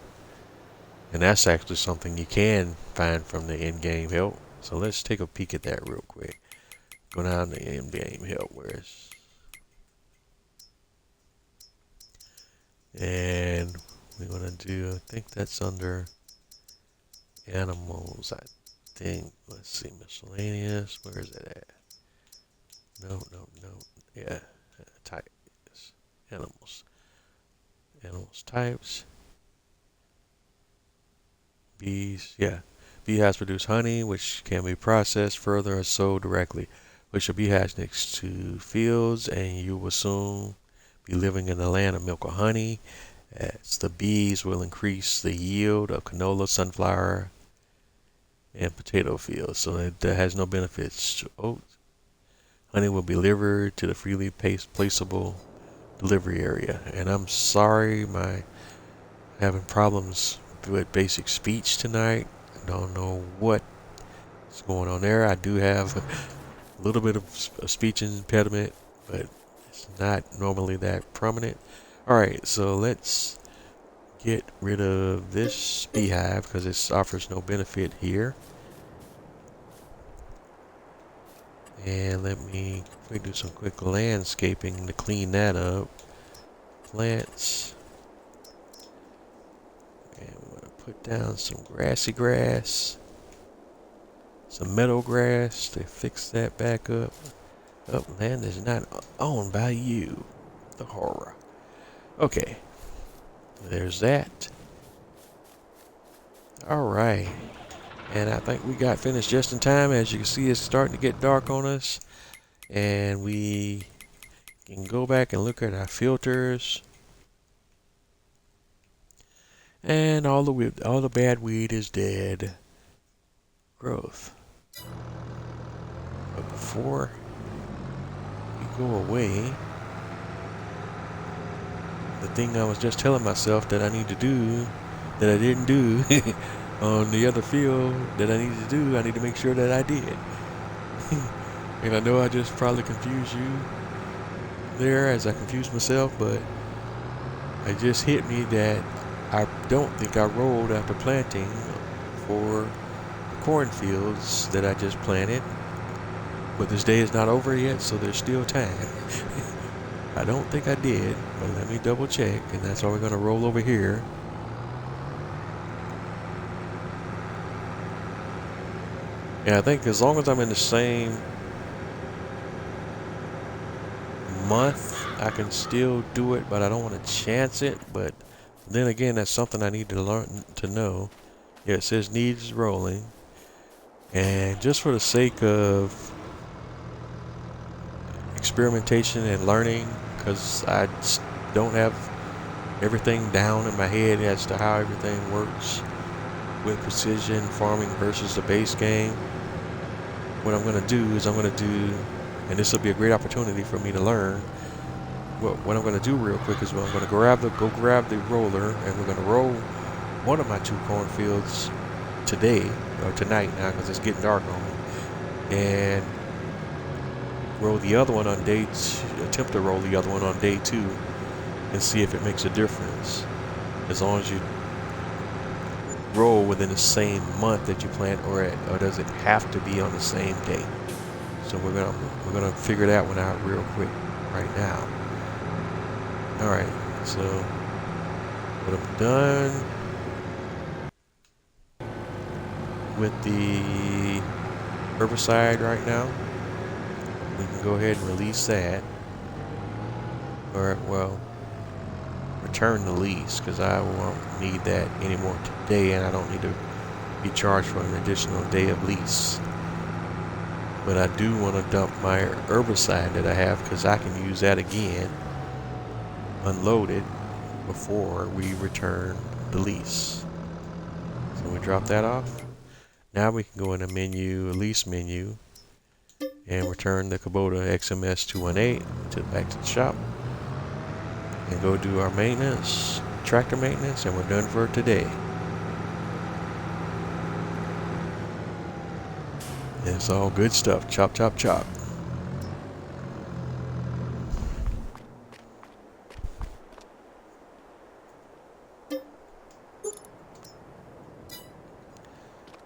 And that's actually something you can find from the in-game help. So let's take a peek at that real quick. Go down to in-game help. And we're going to do, I think that's under animals, I think. Let's see, miscellaneous. Where is it at? No. Yeah, types. Animals. Animals types. Bees. Yeah. Beehives produce honey, which can be processed further or sold directly. Put your beehives next to fields, and you will soon be living in the land of milk or honey, as the bees will increase the yield of canola, sunflower, and potato fields. So that has no benefits to oats. Honey will be delivered to the freely placeable delivery area. And I'm sorry, having problems with basic speech tonight. I don't know what's going on there. I do have a little bit of a speech impediment, but it's not normally that prominent. Alright, so let's get rid of this beehive because it offers no benefit here. And let me do some quick landscaping to clean that up. Plants. And we're going to put down some grassy grass. Some meadow grass to fix that back up. Land is not owned by you. The horror. Okay. There's that. Alright. And I think we got finished just in time. As you can see, it's starting to get dark on us. And we can go back and look at our filters. And all the bad weed is dead. Growth. But before we go away, the thing I was just telling myself that I need to do that I didn't do on the other field that I needed to do, I need to make sure that I did. And I know I just probably confused you there as I confused myself, but it just hit me that I don't think I rolled after planting for the cornfields that I just planted. But this day is not over yet, so there's still time. I don't think I did, but let me double check, and that's why we're going to roll over here. And I think as long as I'm in the same month, I can still do it, but I don't want to chance it. But then again, that's something I need to learn to know. Yeah, it says needs rolling. And just for the sake of experimentation and learning, because I don't have everything down in my head as to how everything works with precision farming versus the base game, what I'm going to do is and this will be a great opportunity for me to learn. What I'm going to do real quick is I'm going to go grab the roller, and we're going to roll one of my 2 cornfields today, or tonight now, because it's getting dark on me, and roll the other one on attempt to roll the other one on day 2 and see if it makes a difference. As long as you roll within the same month that you plant, or does it have to be on the same day? So we're gonna figure that one out real quick right now. All right, so what I've done with the herbicide right now, we can go ahead and release that, or well, return the lease, because I won't need that anymore today, and I don't need to be charged for an additional day of lease. But I do want to dump my herbicide that I have, because I can use that again, unload it before we return the lease. So we drop that off. Now we can go in the menu, lease menu, and return the Kubota XMS 218 back to the shop, and go do our maintenance, tractor maintenance, and we're done for today. And it's all good stuff. Chop, chop, chop.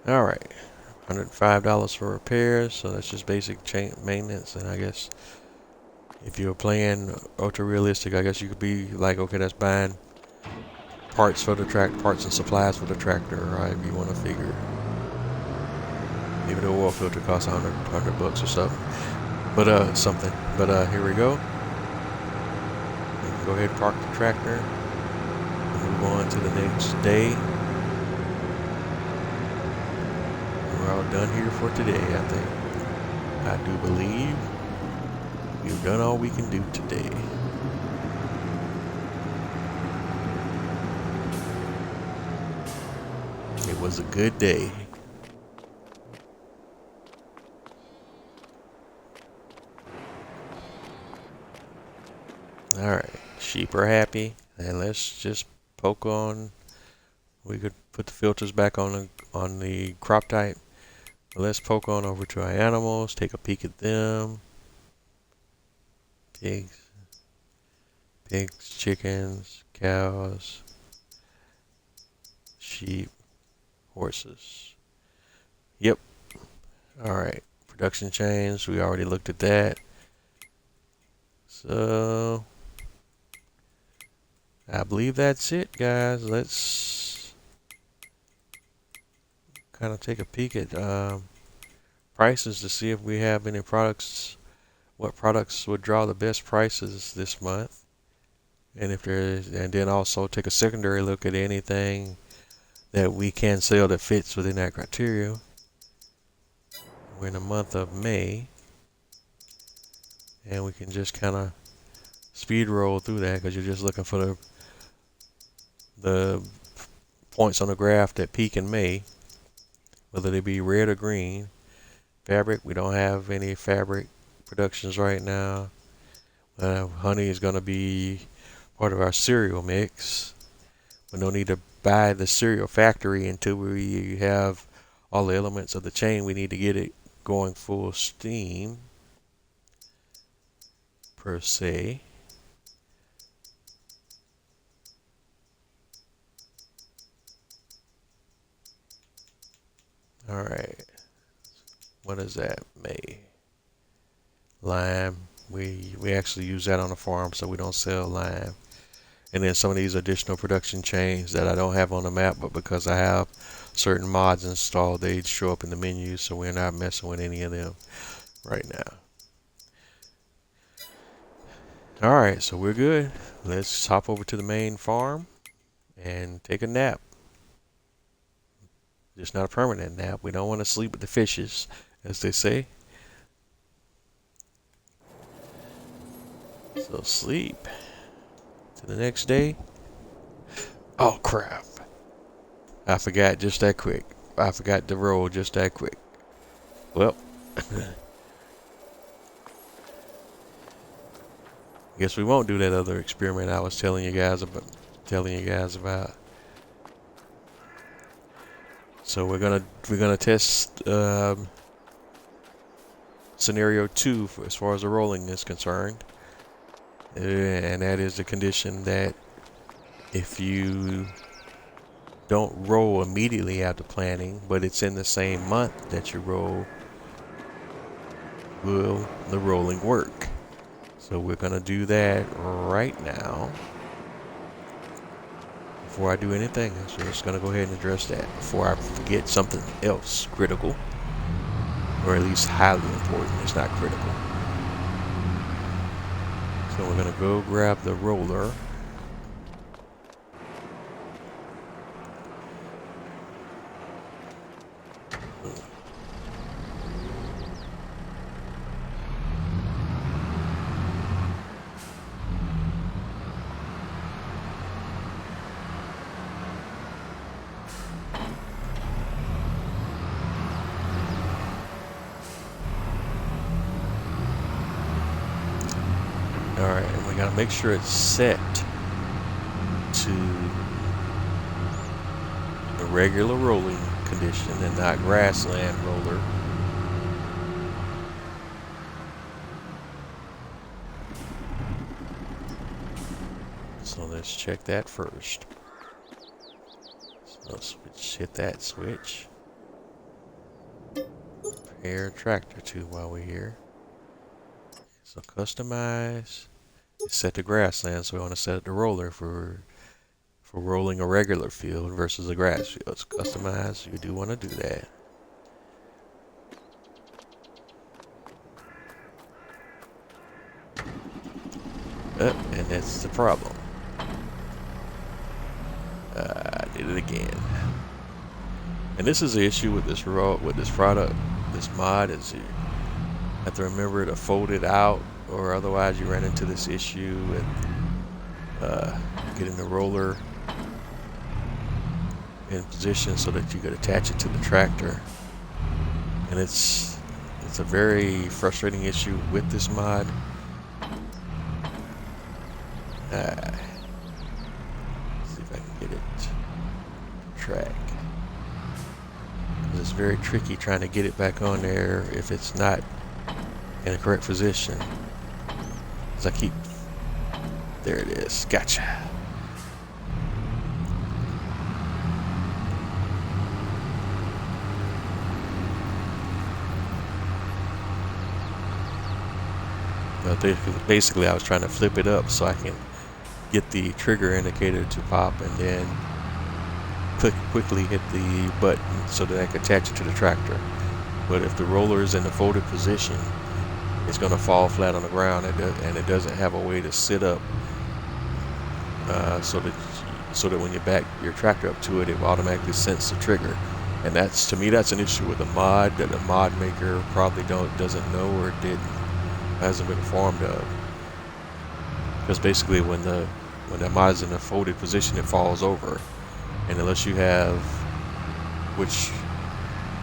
All right, $105 for repairs, so that's just basic chain maintenance. And I guess if you're playing ultra realistic, I guess you could be like, okay, that's buying parts for the tractor, parts and supplies for the tractor, or however you want to figure. Maybe the oil filter costs $100 bucks or something. But here we go. We can go ahead and park the tractor and move on to the next day. We're all done here for today, I think. I do believe we've done all we can do today. It was a good day. Alright, sheep are happy, and let's just poke on. We could put the filters back on the crop type. Let's poke on over to our animals, take a peek at them. Pigs, chickens, cows, sheep, horses. Yep. Alright, production chains, we already looked at that. So I believe that's it, guys. Let's kind of take a peek at prices to see if we have any products, what products would draw the best prices this month, and if there's, and then also take a secondary look at anything that we can sell that fits within that criteria. We're in the month of May, and we can just kind of speed roll through that, because you're just looking for the points on the graph that peak in May, whether they be red or green. Fabric, we don't have any fabric productions right now. Honey is going to be part of our cereal mix. We don't need to by the serial factory until we have all the elements of the chain. We need to get it going full steam, per se. All right, what is that? May. Lime. We actually use that on the farm, so we don't sell lime. And then some of these additional production chains that I don't have on the map, but because I have certain mods installed, they show up in the menu, so we're not messing with any of them right now. Alright, so we're good. Let's hop over to the main farm and take a nap. Just not a permanent nap. We don't want to sleep with the fishes, as they say. So sleep to the next day. Oh crap. I forgot just that quick. I forgot to roll just that quick. Well, guess we won't do that other experiment I was telling you guys about. So we're gonna test scenario 2 as far as the rolling is concerned, and that is the condition that if you don't roll immediately after planting, but it's in the same month that you roll, will the rolling work? So we're gonna do that right now. Before I do anything, so I'm just gonna go ahead and address that before I forget something else critical, or at least highly important. It's not critical. So we're gonna go grab the roller. Alright, and we gotta make sure it's set to the regular rolling condition and not grassland roller. So let's check that first. So hit that switch. Pair tractor to while we're here. So customize. It's set to grassland, so we want to set the roller for rolling a regular field versus a grass field. It's customized. You do want to do that. And that's the problem. I did it again. And this is the issue with this product, this mod, is you have to remember to fold it out, or otherwise you run into this issue with getting the roller in position so that you could attach it to the tractor. And it's a very frustrating issue with this mod. Let's see if I can get it to track. It's very tricky trying to get it back on there if it's not in a correct position. As I keep, there it is. Gotcha. Basically, I was trying to flip it up so I can get the trigger indicator to pop and then quickly hit the button so that I can attach it to the tractor. But if the roller is in the folded position, it's going to fall flat on the ground, and it doesn't have a way to sit up so that when you back your tractor up to it, it will automatically sense the trigger. And that's, to me, that's an issue with the mod that the mod maker probably doesn't know or hasn't been informed of. Because basically, when the mod is in a folded position, it falls over. And unless you have, which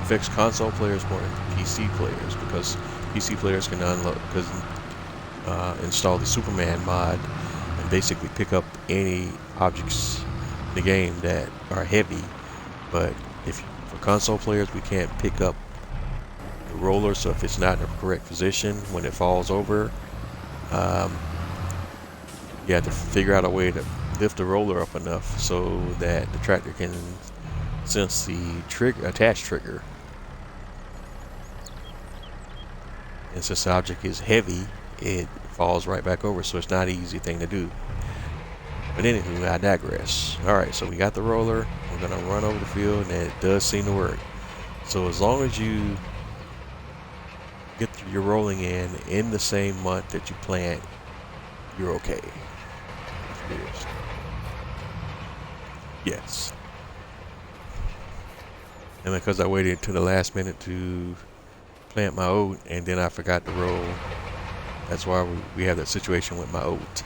affects console players more than PC players, because PC players can install the Superman mod and basically pick up any objects the game that are heavy, but for console players, we can't pick up the roller, so if it's not in the correct position when it falls over, you have to figure out a way to lift the roller up enough so that the tractor can sense the attach trigger. And since the object is heavy, it falls right back over, so it's not an easy thing to do. But anywho, I digress. Alright, so we got the roller. We're going to run over the field, and it does seem to work. So as long as you get your rolling in the same month that you plant, you're okay. Yes. And because I waited to the last minute to plant my oat, and then I forgot to roll, that's why we have that situation with my oat.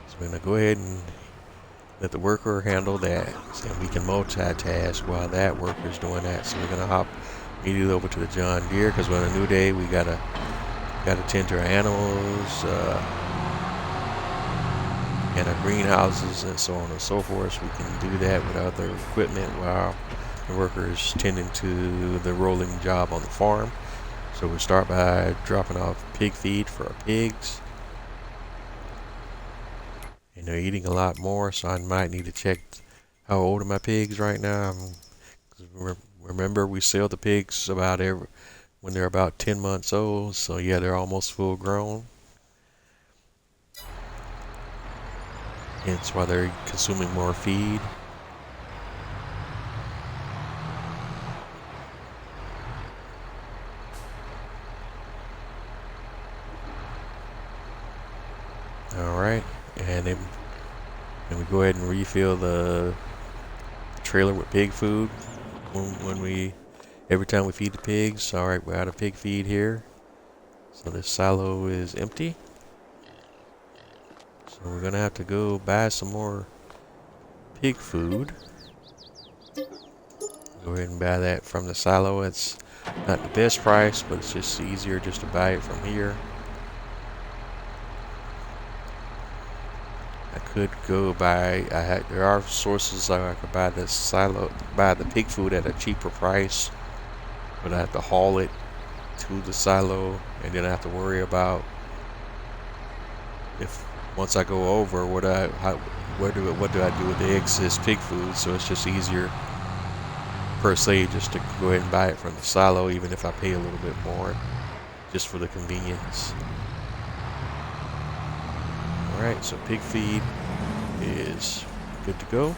So we're going to go ahead and let the worker handle that, and we can multitask while that worker's doing that. So we're going to hop immediately over to the John Deere, because we're on a new day. We gotta tend to our animals, and our greenhouses, and so on and so forth. We can do that with other equipment while the workers tending to the rolling job on the farm. So we start by dropping off pig feed for our pigs, and they're eating a lot more, so I might need to check how old are my pigs right now. Remember, we sell the pigs when they're about 10 months old, so yeah, they're almost full grown. Hence why they're consuming more feed. Alright, and then we go ahead and refill the trailer with pig food every time we feed the pigs. Alright, we're out of pig feed here, so this silo is empty. So we're gonna have to go buy some more pig food. Go ahead and buy that from the silo. It's not the best price, but it's just easier just to buy it from here. I could go buy, there are sources I could buy the pig food at a cheaper price, but I have to haul it to the silo, and then I have to worry about once I go over, what do I do with the excess pig food. So it's just easier per se just to go ahead and buy it from the silo, even if I pay a little bit more, just for the convenience. Alright, so pig feed is good to go.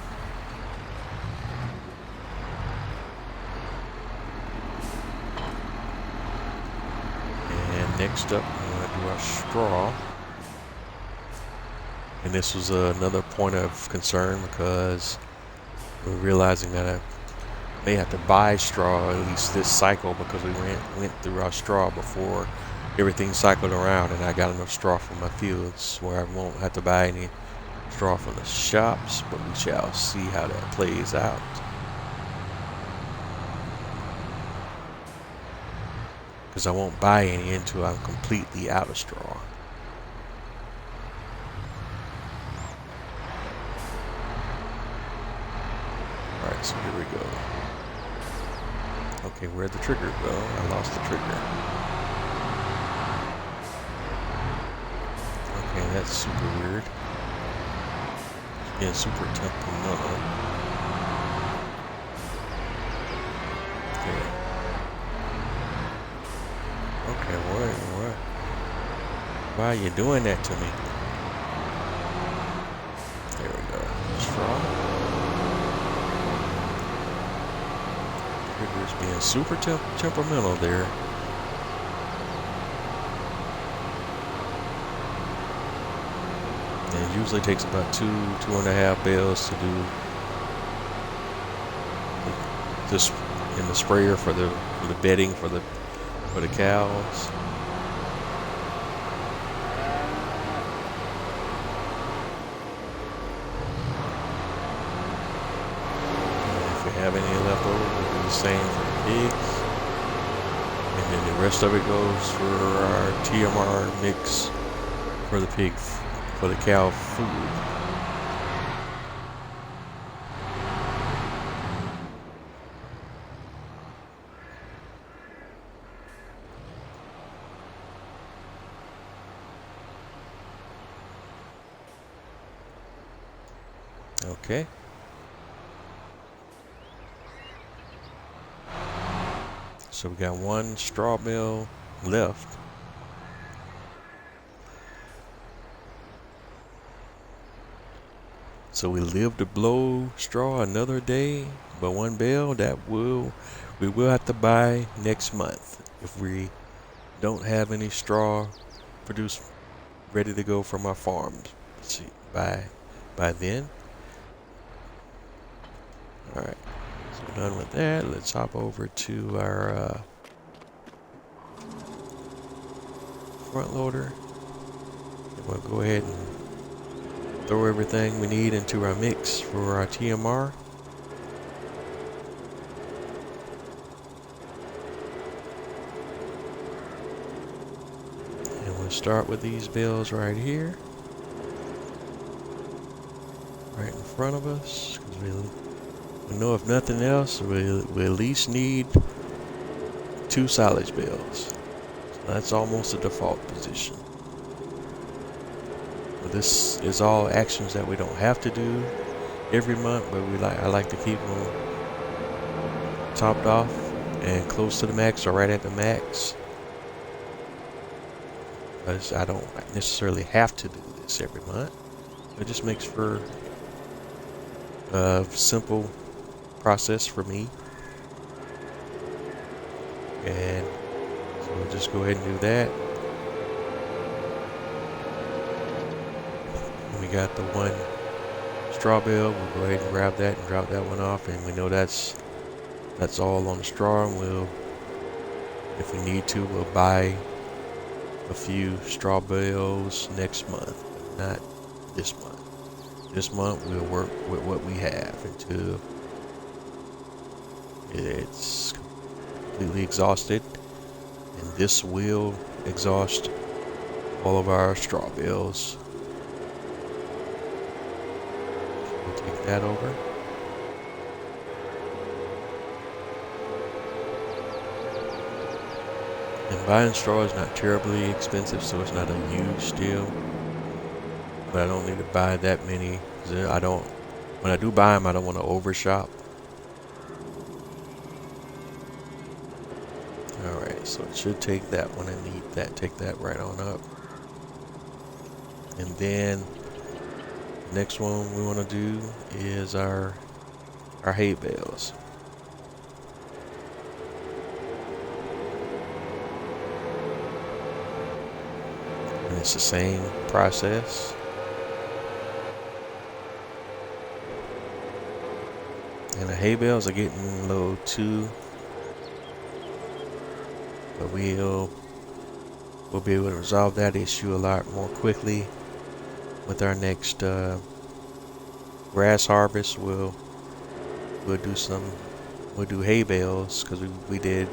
And next up, we're going to do our straw. And this was another point of concern, because we're realizing that I may have to buy straw at least this cycle, because we went through our straw before everything cycled around, and I got enough straw for my fields where I won't have to buy any straw from the shops, but we shall see how that plays out. Because I won't buy any until I'm completely out of straw. Alright, so here we go. Okay, where'd the trigger go? I lost the trigger. Okay, that's super weird. It's being super temperamental. Okay. Okay, what? Why are you doing that to me? There we go. Straw. Trigger's being super temperamental there. And it usually takes about 2.5 bells to do this in the sprayer for the bedding for the cows. And if we have any left over, we'll do the same for the pigs. And then the rest of it goes for our TMR mix for the pig, for the cow food. Okay. So we got one straw bale left. So we live to blow straw another day, but one bale we will have to buy next month if we don't have any straw produced ready to go from our farms. Let's see, by then. All right, so we're done with that. Let's hop over to our front loader, and we'll go ahead and throw everything we need into our mix for our TMR. And we'll start with these bales right here, right in front of us, because we know if nothing else, we at least need 2 silage bales. So that's almost a default position. But this is all actions that we don't have to do every month, but I like to keep them topped off and close to the max or right at the max. But I don't necessarily have to do this every month. It just makes for a simple process for me. And so we'll just go ahead and do that. We got the one straw bale. We'll go ahead and grab that and drop that one off, and we know that's all on the straw. And we'll, if we need to, we'll buy a few straw bales next month, but not this month. This month we'll work with what we have until it's completely exhausted, and this will exhaust all of our straw bales. We'll take that over. And buying straw is not terribly expensive, so it's not a huge deal. But I don't need to buy that many. When I do buy them, I don't want to overshop. Alright, so it should take that one and need that. Take that right on up. And then the next one we want to do is our hay bales. And it's the same process. And the hay bales are getting low too. But we'll be able to resolve that issue a lot more quickly with our next grass harvest. We'll do hay bales, because we did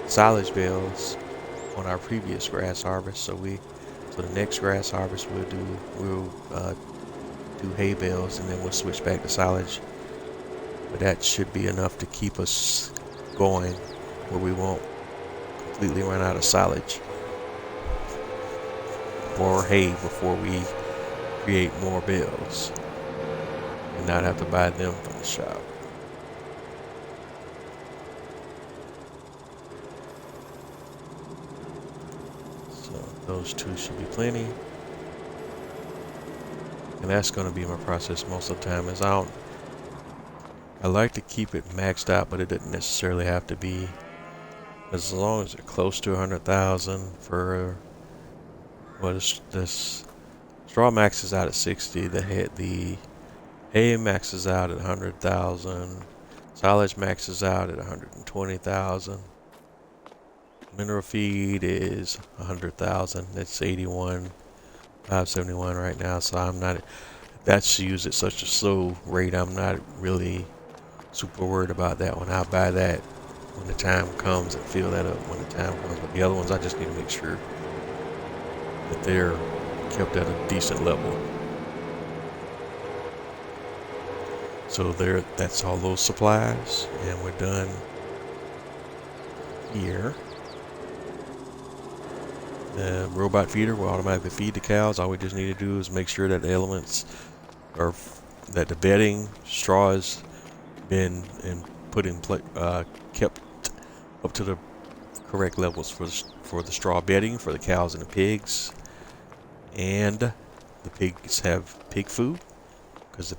silage bales on our previous grass harvest. So the next grass harvest we'll do hay bales, and then we'll switch back to silage. But that should be enough to keep us going, where we won't completely run out of silage or hay before we create more bales and not have to buy them from the shop. So those 2 should be plenty. And that's going to be my process most of the time. I like to keep it maxed out, but it doesn't necessarily have to be. As long as it's close to 100,000 for this straw maxes out at 60. The hay maxes out at 100,000. Silage maxes out at 120,000. Mineral feed is 100,000. It's 81,571 right now. So that's used at such a slow rate. I'm not really super worried about that one. I'll buy that when the time comes and fill that up when the time comes. But the other ones, I just need to make sure that they're kept at a decent level. So that's all those supplies, and we're done here. The robot feeder will automatically feed the cows. All we just need to do is make sure that the elements are that the bedding straw has been put in place, kept up to the correct levels for the straw bedding for the cows and the pigs. And the pigs have pig food, because the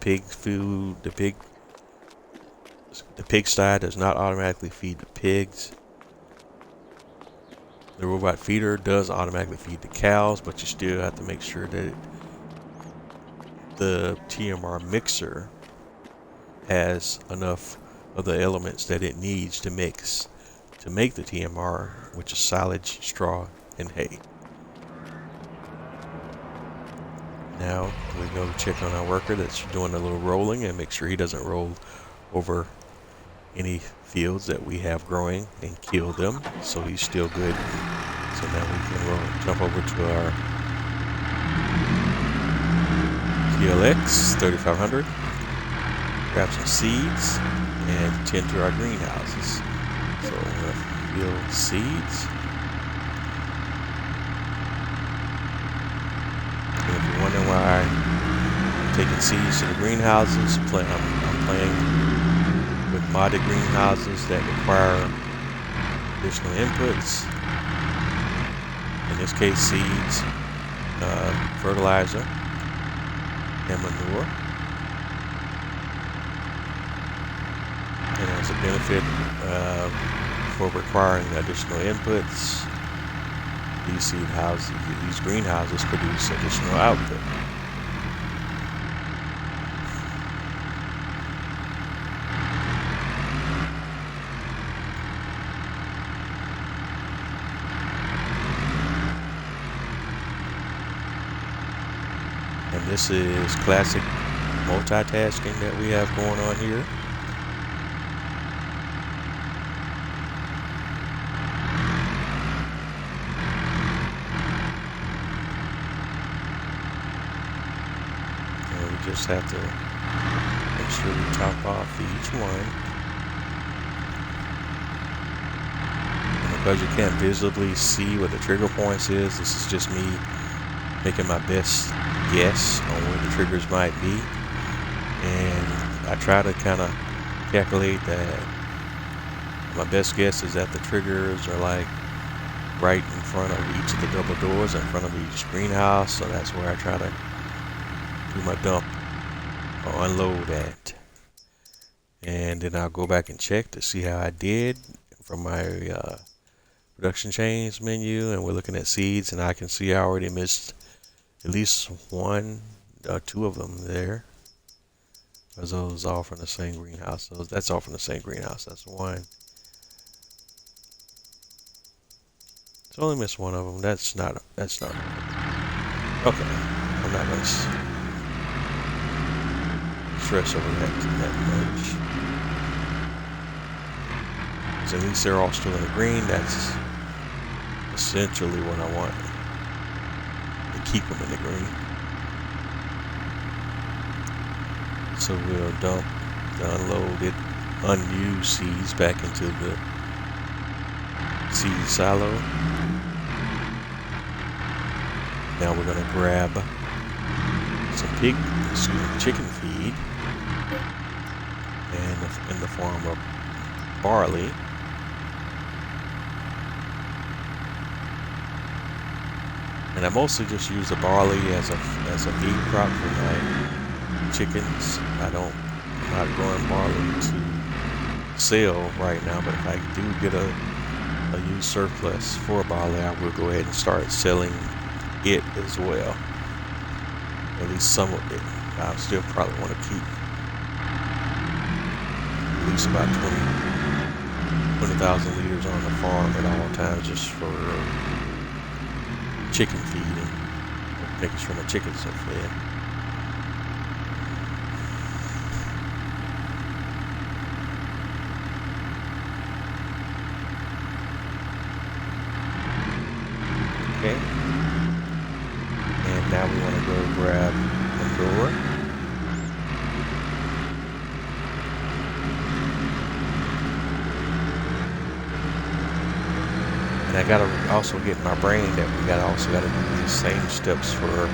pigsty does not automatically feed the pigs. The robot feeder does automatically feed the cows, but you still have to make sure that the TMR mixer has enough of the elements that it needs to mix to make the TMR, which is silage, straw, and hay. Now we go check on our worker that's doing a little rolling and make sure he doesn't roll over any fields that we have growing and kill them, so he's still good. So now we can jump over to our TLX 3500, grab some seeds, and tend to our greenhouses. So we're going to fill seeds. And if you're wondering why I'm taking seeds to the greenhouses, I'm playing with modded greenhouses that require additional inputs. In this case, seeds, fertilizer, and manure. And as a benefit for requiring additional inputs, these greenhouses produce additional output. And this is classic multitasking that we have going on here. And we just have to make sure we top off each one. And because you can't visibly see what the trigger points is, this is just me making my best guess on where the triggers might be, and I try to kind of calculate that. My best guess is that the triggers are like right in front of each of the double doors in front of each greenhouse, so that's where I try to do my dump or unload at. And then I'll go back and check to see how I did from my production chains menu, and we're looking at seeds, and I can see I already missed at least one or two of them there, because those all from the same greenhouse. That's all from the same greenhouse. That's one. So only missed one of them. That's not. Okay. I'm not gonna stress over that much. Because at least they're all still in the green. That's essentially what I want. Keep them in the green. So we'll dump the unloaded, unused seeds back into the seed silo. Now we're going to grab some chicken feed, and in the form of barley. And I mostly just use the barley as a feed crop for my chickens. I'm not growing barley to sell right now, but if I do get a used surplus for barley, I will go ahead and start selling it as well. At least some of it. I still probably want to keep at least about 20,000 liters on the farm at all times, just for chicken feed and making sure my chickens are fed. Okay. And now we want to go grab manure. And I gotta also get in my brain that we also gotta do these same steps for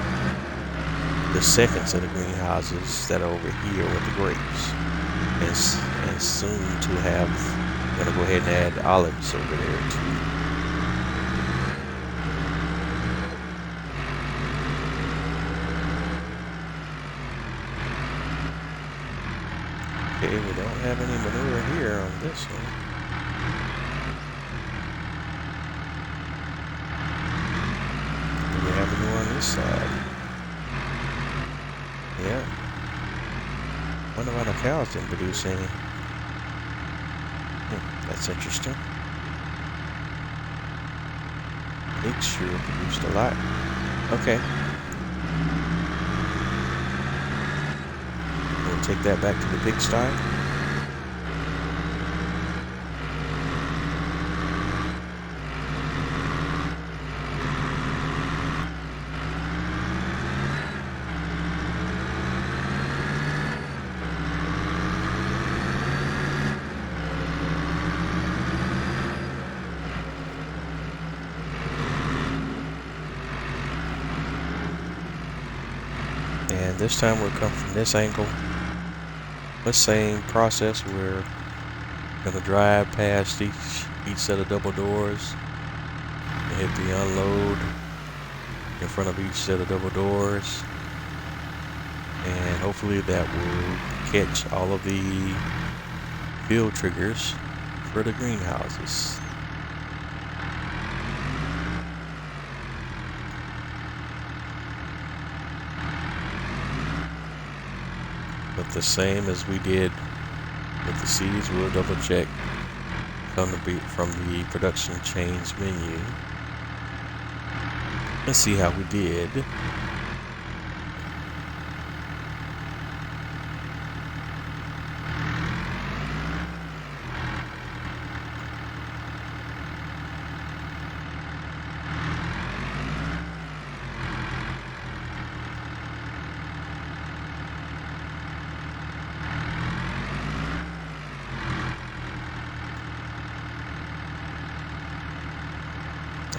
the second set of greenhouses that are over here with the grapes, and soon to have. I'm gonna go ahead and add olives over there too. Okay, we don't have any manure here on this one. Do we have manure on this side? Yeah. Wonder why the cows didn't produce any. That's interesting. Pigs sure produced a lot. Okay. We'll take that back to the pigsty. And this time we'll come from this angle. The same process. We're gonna drive past each set of double doors and hit the unload in front of each set of double doors, and hopefully that will catch all of the field triggers for the greenhouses. But the same as we did with the seeds, we'll double check from the production change menu and see how we did.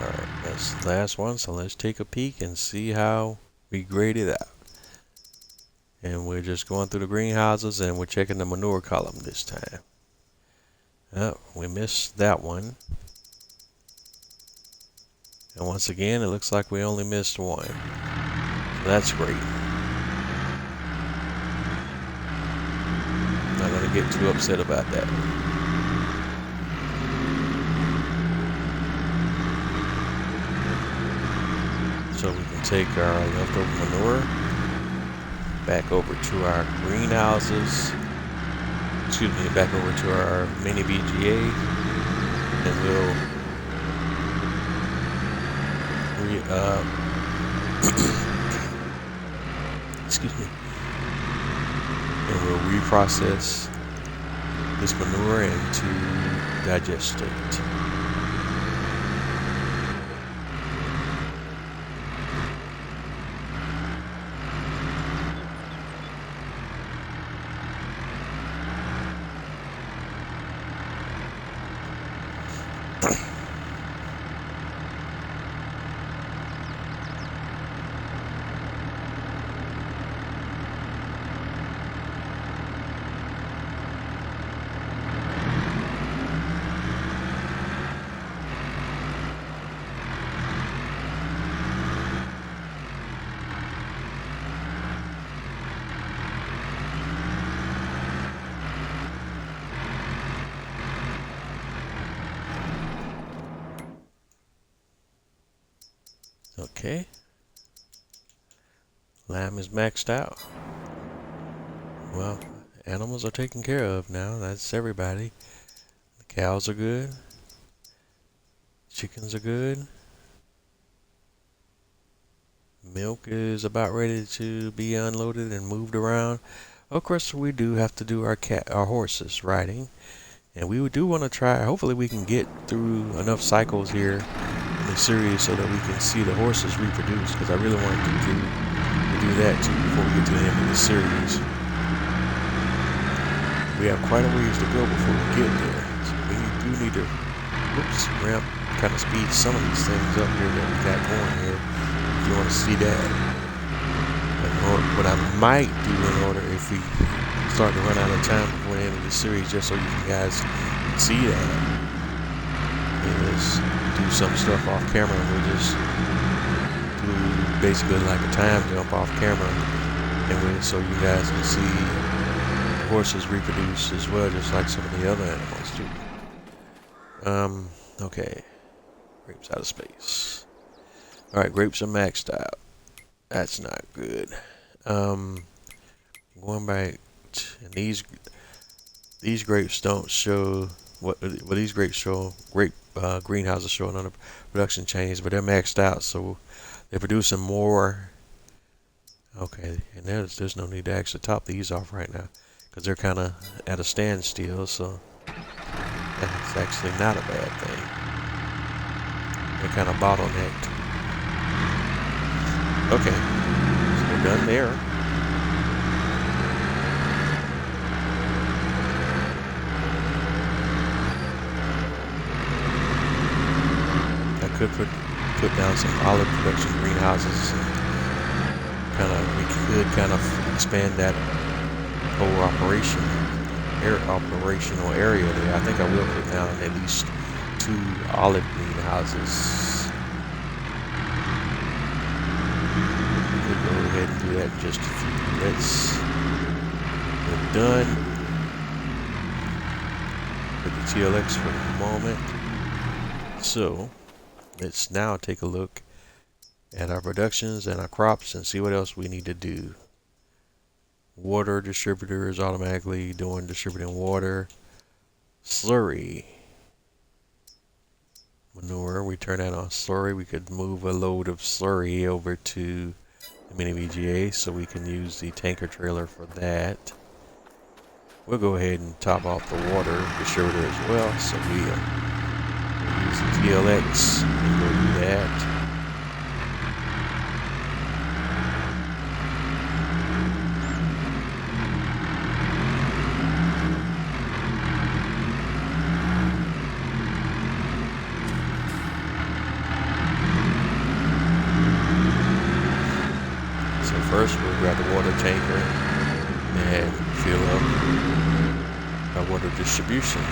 Alright, that's the last one, so let's take a peek and see how we grade it out. And we're just going through the greenhouses and we're checking the manure column this time. Oh, we missed that one. And once again, it looks like we only missed one. So that's great. Not going to get too upset about that. So we can take our leftover manure back over to our greenhouses, back over to our mini BGA, and we'll and we'll reprocess this manure into digest state. Okay, lamb is maxed out. Well, animals are taken care of now. That's everybody. The cows are good. Chickens are good. Milk is about ready to be unloaded and moved around. Of course, we do have to do our horses riding, and we do want to try. Hopefully, we can get through enough cycles here in the series so that we can see the horses reproduce. Because I really wanted to do that too before we get to the end of the series. We have quite a ways to go before we get there. So we do need to, ramp, kind of speed some of these things up here that we got going here. If you want to see that. But Or what I might do in order, if we start to run out of time before the end of the series, just so you guys can see that, is do some stuff off camera. We'll just do basically like a time jump off camera, and so you guys can see horses reproduce as well, just like some of the other animals do. Okay. Grapes out of space. Alright, grapes are maxed out. That's not good. Going back, and these grapes don't show what these grapes show. Greenhouses showing on the production chains, but they're maxed out, so they're producing more. Okay, and there's no need to actually top these off right now, because they're kind of at a standstill, so that's actually not a bad thing. They're kind of bottlenecked. Okay, so we're done there. I could put down some olive production greenhouses, and we could kind of expand that whole operational area there. I think I will put down at least 2 olive greenhouses. We'll go ahead and do that in just a few minutes. We're done with the TLX for the moment. So let's now take a look at our productions and our crops and see what else we need to do. Water distributor is automatically distributing water. Slurry. Manure, we turn that on slurry. We could move a load of slurry over to the mini VGA, so we can use the tanker trailer for that. We'll go ahead and top off the water distributor as well, so we'll use the TLX and go do that. First, we'll grab the water tanker and fill up our water distribution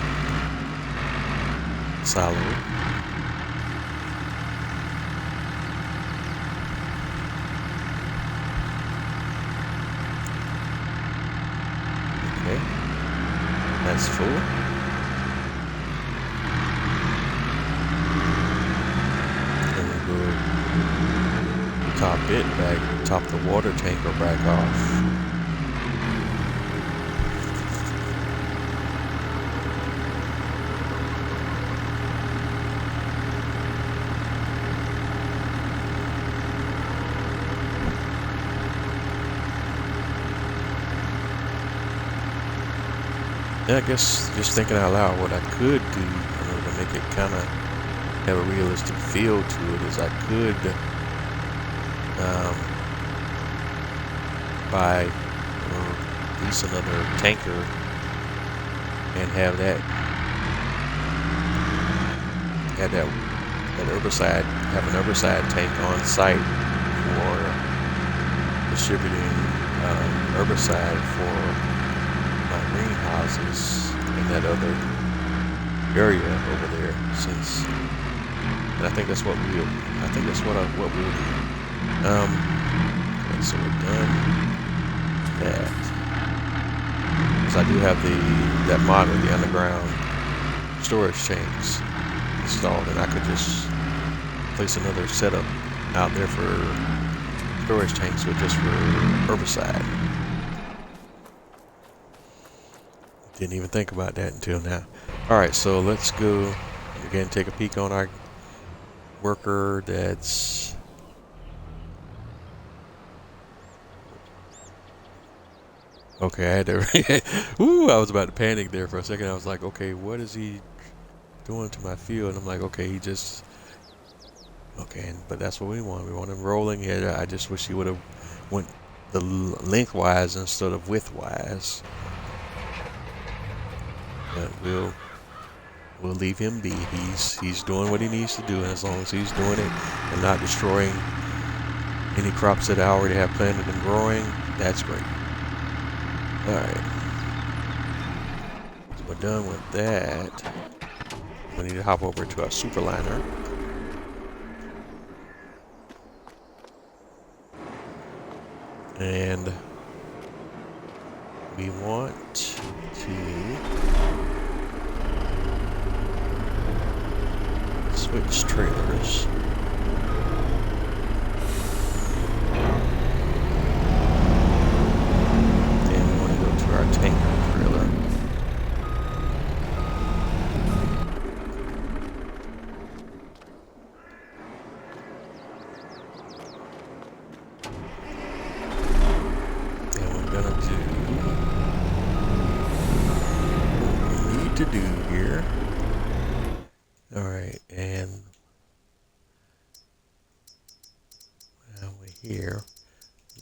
silo. Okay, that's full. Top the water tanker back off. Yeah, I guess just thinking out loud, what I could do in order to make it kind of have a realistic feel to it is I could buy or lease another tanker and have an herbicide tank on site for distributing herbicide for my greenhouses in that other area over there. And I think that's what we'll do. Okay, so we're done that. Because I do have that model, the underground storage tanks installed, and I could just place another setup out there for storage tanks with just for herbicide. Didn't even think about that until now. Alright, so let's go again, take a peek on our worker that's okay. I had to ooh, I was about to panic there for a second. I was like, okay, what is he doing to my field? And I'm like, okay, but that's what we want. We want him rolling it. I just wish he would have went the lengthwise instead of widthwise. But we'll leave him be. He's doing what he needs to do, and as long as he's doing it and not destroying any crops that I already have planted and growing, that's great. Alright. So we're done with that. We need to hop over to our super liner. And we want to switch trailers. And we want to go to our tanker trailer. And we're gonna do what we need to do here. Alright, and now we're here.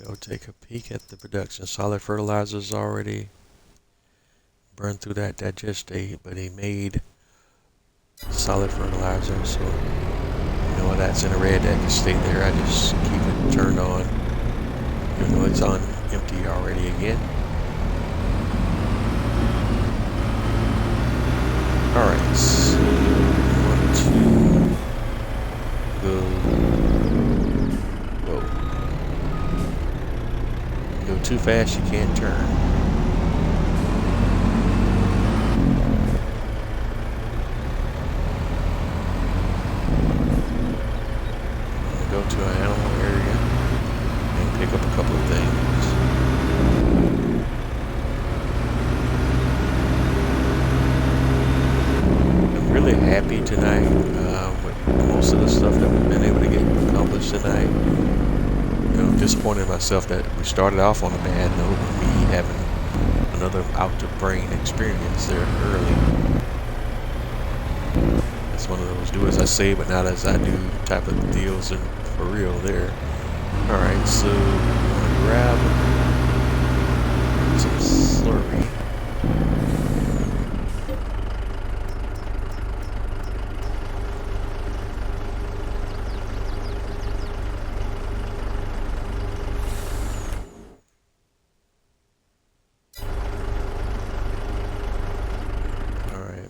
Go take a peek at the production. Solid fertilizer's already burned through that digestate, but he made solid fertilizer, so you know that's in the red, that can stay there. I just keep it turned on, even though it's on empty already again. Alright, so we want to go. Whoa. Go too fast, you can't turn. Go to an animal area and pick up a couple of things. I'm really happy tonight with most of the stuff that we've been able to get accomplished tonight. You know, disappointed in myself that we started off on a bad note with me having another out-to-brain experience there early. It's one of those do as I say but not as I do type of deals, and for real there. Alright, so I'm gonna grab some slurry.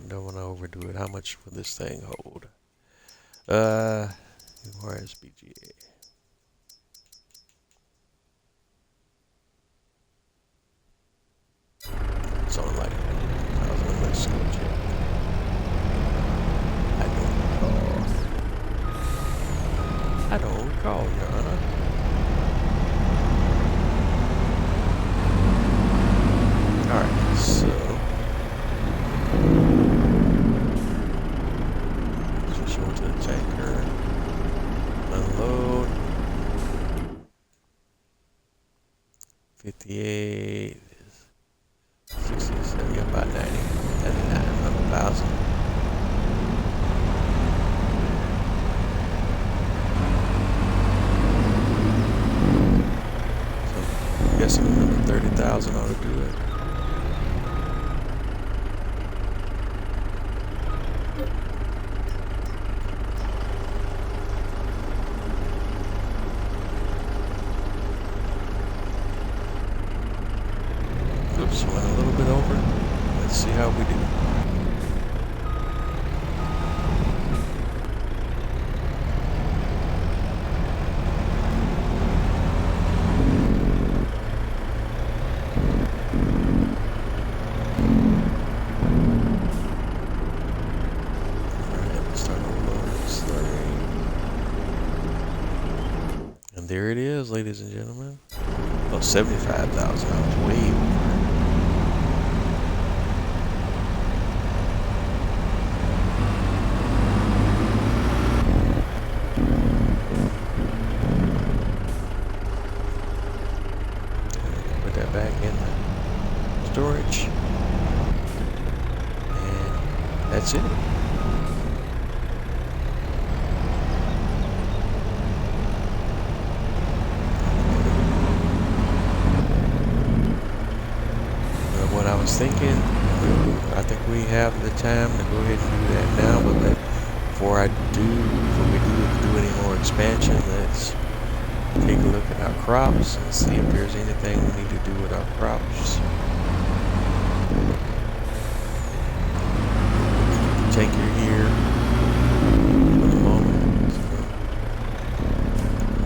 Don't want to overdo it. How much will this thing hold? Where is BGA? It's on like 1,000. Let's go check. I don't recall, Your Honor. Alright, so to the tanker, unload, 58, 60, 70, about 90, 99, 100,000. So I'm guessing another 30,000 ought to do it. Oops, went a little bit over. Let's see how we do. Alright, let's start overloading slurry. And there it is, ladies and gentlemen. Oh, 75,000. I was way over. Back in the storage, and that's it. What I was thinking, I think we have the time to go ahead and do that now, but before we do any more expansion, let's take a look at our crops and see if there's anything we need to do with our crops. Take you here for the moment.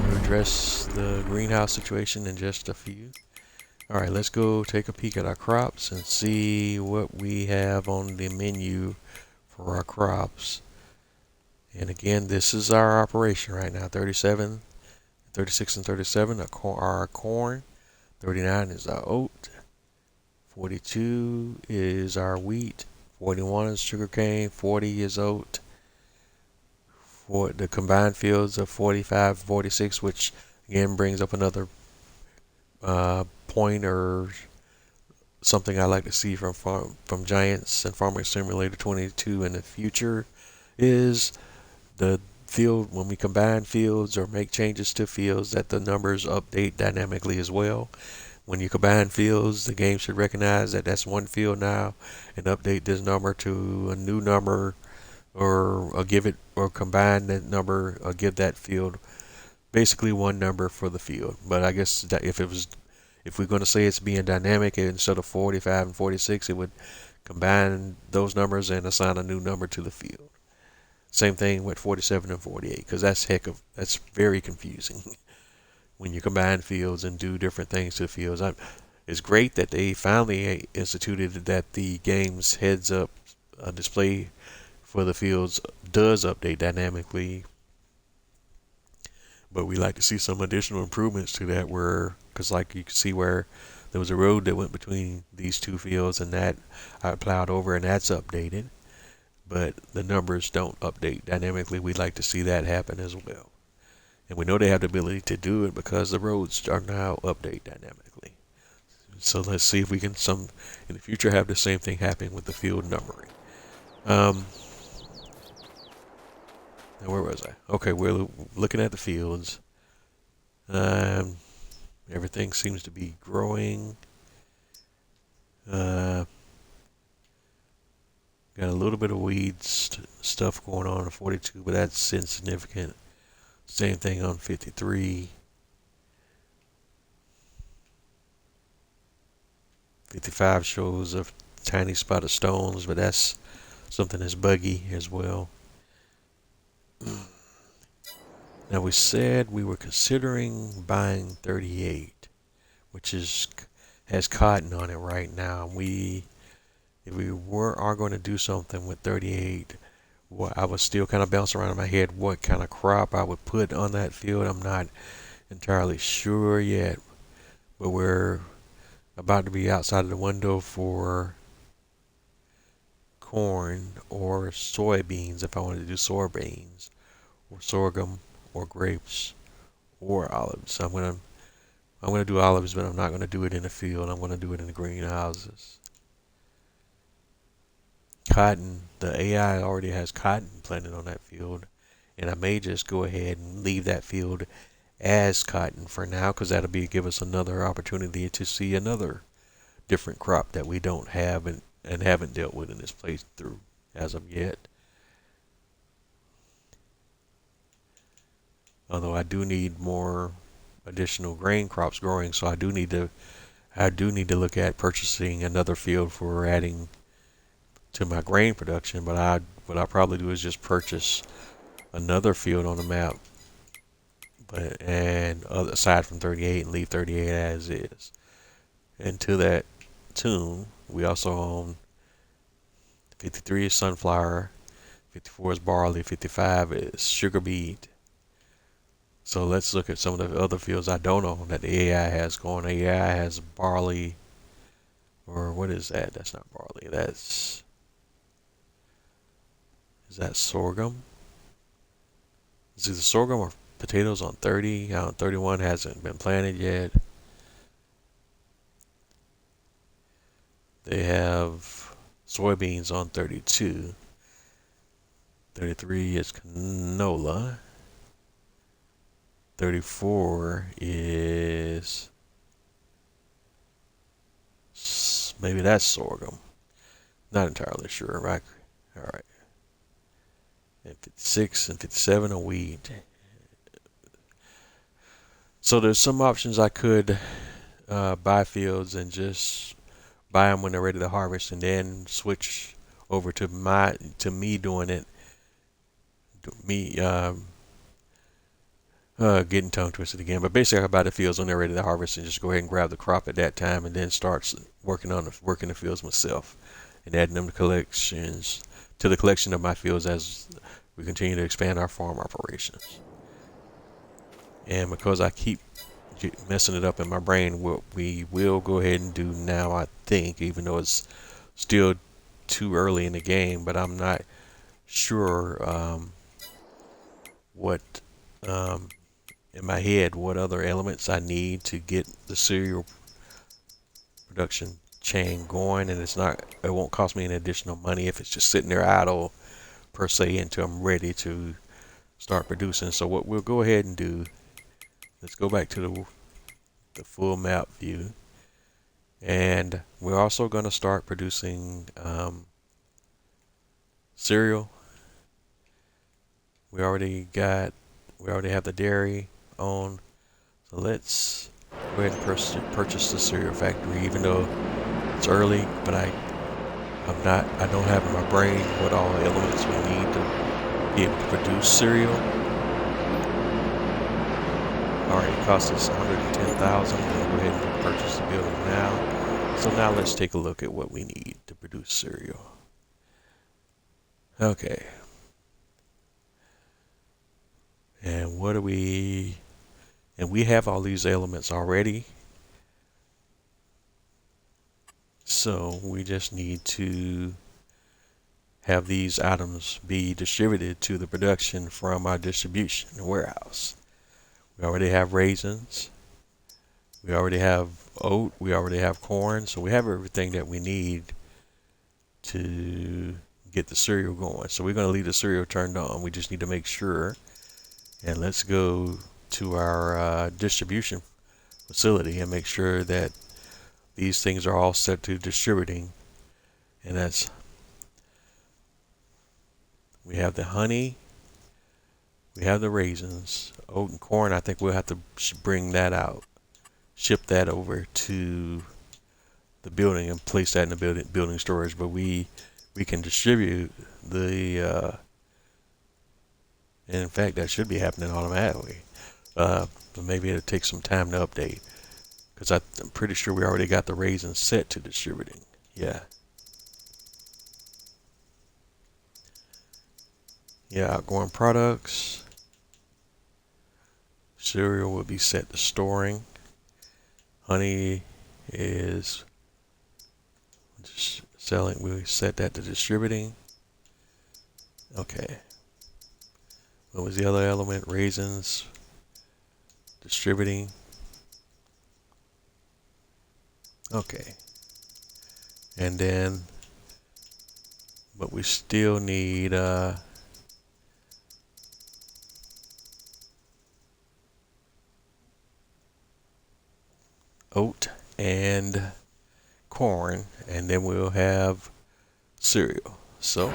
We'll address the greenhouse situation in just a few. Alright, let's go take a peek at our crops and see what we have on the menu for our crops. And again, this is our operation right now. 37, 36 and 37 are our corn. 39 is our oat. 42 is our wheat. 41 is sugarcane. 40 is oat. For the combined fields of 45, 46, which again brings up another point or something I like to see from Giants and Farming Simulator 22 in the future is the field, when we combine fields or make changes to fields, that the numbers update dynamically as well. When you combine fields, the game should recognize that that's one field now and update this number to a new number, or give it, or combine that number, or give that field basically one number for the field. But I guess that if we're going to say it's being dynamic, instead of 45 and 46, it would combine those numbers and assign a new number to the field. Same thing with 47 and 48, because that's very confusing when you combine fields and do different things to the fields. It's great that they finally instituted that the game's heads-up display for the fields does update dynamically, but we like to see some additional improvements to that, because like you can see where there was a road that went between these two fields, and that I plowed over, and that's updated, but the numbers don't update dynamically. We'd like to see that happen as well, and we know they have the ability to do it because the roads are now update dynamically. So let's see if we can in the future have the same thing happen with the field numbering. Now where was I? Okay, we're looking at the fields. Everything seems to be growing. Got a little bit of weeds stuff going on 42, but that's insignificant. Same thing on 53. 55 shows a tiny spot of stones, but that's something that's buggy as well. Now we said we were considering buying 38, which has cotton on it right now. If we are going to do something with 38, I was still kind of bouncing around in my head what kind of crop I would put on that field. I'm not entirely sure yet, but we're about to be outside of the window for corn or soybeans if I wanted to do soybeans or sorghum or grapes or olives. I'm gonna do olives, but I'm not gonna do it in the field. I'm gonna do it in the greenhouses. Cotton, the AI already has cotton planted on that field, and I may just go ahead and leave that field as cotton for now, because that'll give us another opportunity to see another different crop that we don't have and haven't dealt with in this playthrough as of yet. Although I do need more additional grain crops growing, so I do need to look at purchasing another field for adding to my grain production. But what I'll probably do is just purchase another field on the map, aside from 38, and leave 38 as is. And to that tune, we also own 53 is sunflower, 54 is barley, 55 is sugar beet. So let's look at some of the other fields I don't own that the AI has going. The AI has barley, or what is that? That's not barley. Is that sorghum? Is it sorghum or potatoes on 30? 31 hasn't been planted yet. They have soybeans on 32. 33 is canola. 34 is maybe that's sorghum. Not entirely sure, right? All right. And 56 and 57 are wheat. So there's some options I could buy fields and just buy them when they're ready to harvest, and then switch over to me doing it. Me getting tongue twisted again, but basically I buy the fields when they're ready to harvest and just go ahead and grab the crop at that time, and then start working the fields myself and adding them to the collection of my fields as we continue to expand our farm operations. And because I keep messing it up in my brain, what we will go ahead and do now, I think, even though it's still too early in the game, but I'm not sure what in my head what other elements I need to get the cereal production chain going, and it won't cost me any additional money if it's just sitting there idle per se until I'm ready to start producing. So what we'll go ahead and do, let's go back to the full map view, and we're also going to start producing cereal. We already have the dairy on, so let's go ahead and purchase the cereal factory, even though it's early, but I don't have in my brain what all the elements we need to be able to produce cereal. Alright, it cost us $110,000. We'll go ahead and purchase the building now. So now let's take a look at what we need to produce cereal. Okay. And we have all these elements already. So we just need to have these items be distributed to the production from our distribution warehouse. We already have raisins. We already have oat. We already have corn. So we have everything that we need to get the cereal going. So we're going to leave the cereal turned on. We just need to make sure. And let's go to our distribution facility and make sure that these things are all set to distributing. And we have the honey, we have the raisins, oat and corn. I think we'll have to bring that out, ship that over to the building and place that in the building storage. But we can distribute the and in fact that should be happening automatically. But maybe it'll take some time to update, because I'm pretty sure we already got the raisins set to distributing. Yeah. Yeah, outgoing products. Cereal will be set to storing. Honey is just selling. We set that to distributing. Okay. What was the other element? Raisins. Distributing. Okay. And then, but we still need oat and corn, and then we'll have cereal. So,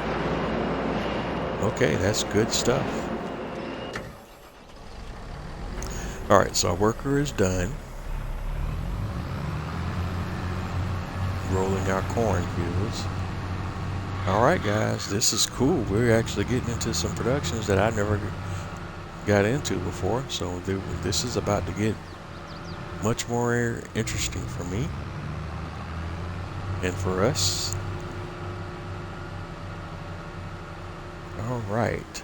okay, that's good stuff. Alright, so our worker is done rolling our cornfields. Alright guys, this is cool. We're actually getting into some productions that I never got into before, so this is about to get much more interesting for me and for us. All right,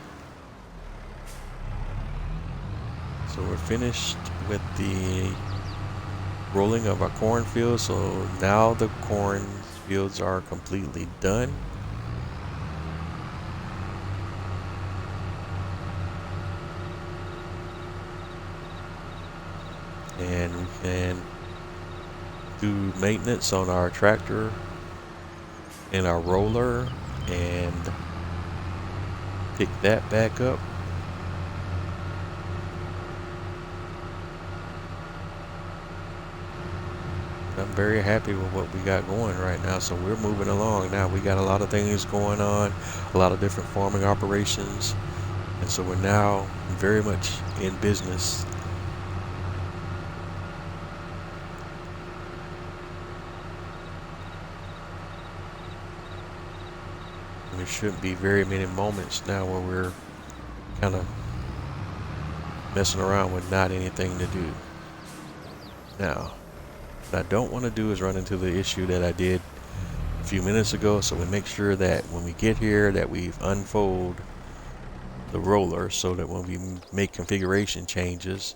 so we're finished with the rolling of our cornfields. So now the cornfields are completely done. And we can do maintenance on our tractor and our roller and pick that back up. I'm very happy with what we got going right now. So we're moving along now. We got a lot of things going on, a lot of different farming operations, and so we're now very much in business. There shouldn't be very many moments now where we're kind of messing around with not anything to do. Now, what I don't want to do is run into the issue that I did a few minutes ago, so we make sure that when we get here that we unfold the roller so that when we make configuration changes,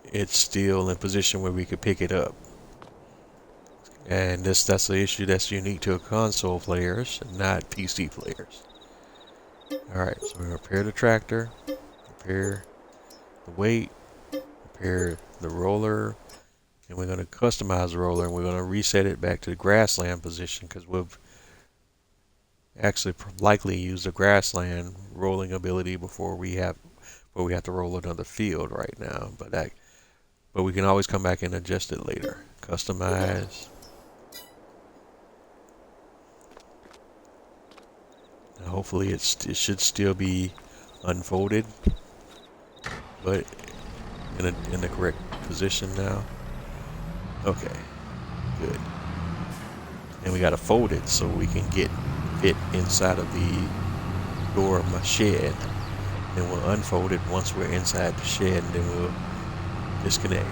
it's still in position where we could pick it up. And that's the issue that's unique to console players, not PC players. Alright, so we repair the tractor, repair the weight, repair the roller, and we're going to customize the roller, and we're going to reset it back to the grassland position, because we'll actually likely use the grassland rolling ability before we have to roll another field right now. But we can always come back and adjust it later. Customize. And hopefully it should still be unfolded, but in the correct position now. Okay, good. And we got to fold it so we can get fit inside of the door of my shed. Then we'll unfold it once we're inside the shed, and then we'll disconnect.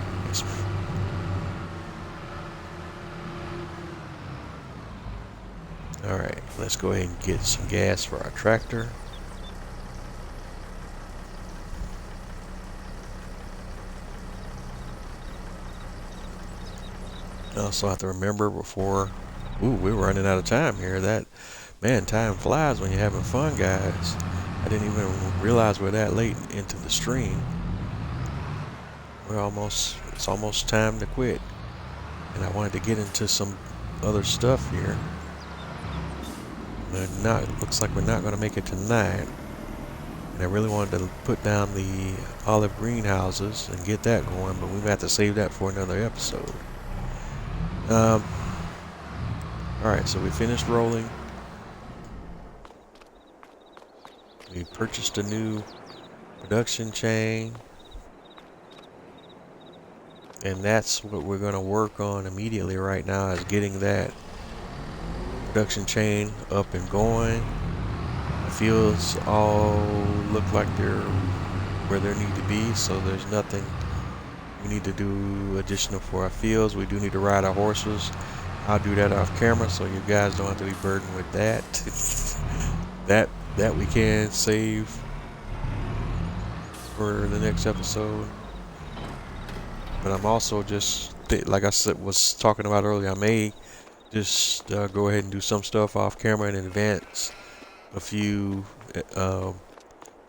Alright, let's go ahead and get some gas for our tractor. I also have to remember before, we're running out of time here. Man, time flies when you're having fun, guys. I didn't even realize we're that late into the stream. It's almost time to quit. And I wanted to get into some other stuff here. But it looks like we're not going to make it tonight. And I really wanted to put down the olive greenhouses and get that going, but we have to save that for another episode. Alright, so we finished rolling. We purchased a new production chain. And that's what we're going to work on immediately right now, is getting that production chain up and going. The fields all look like they're where they need to be, so there's nothing we need to do additional for our fields. We do need to ride our horses. I'll do that off camera so you guys don't have to be burdened with that. that we can save for the next episode. But I'm also just, like I said, was talking about earlier, I may just go ahead and do some stuff off camera in advance a few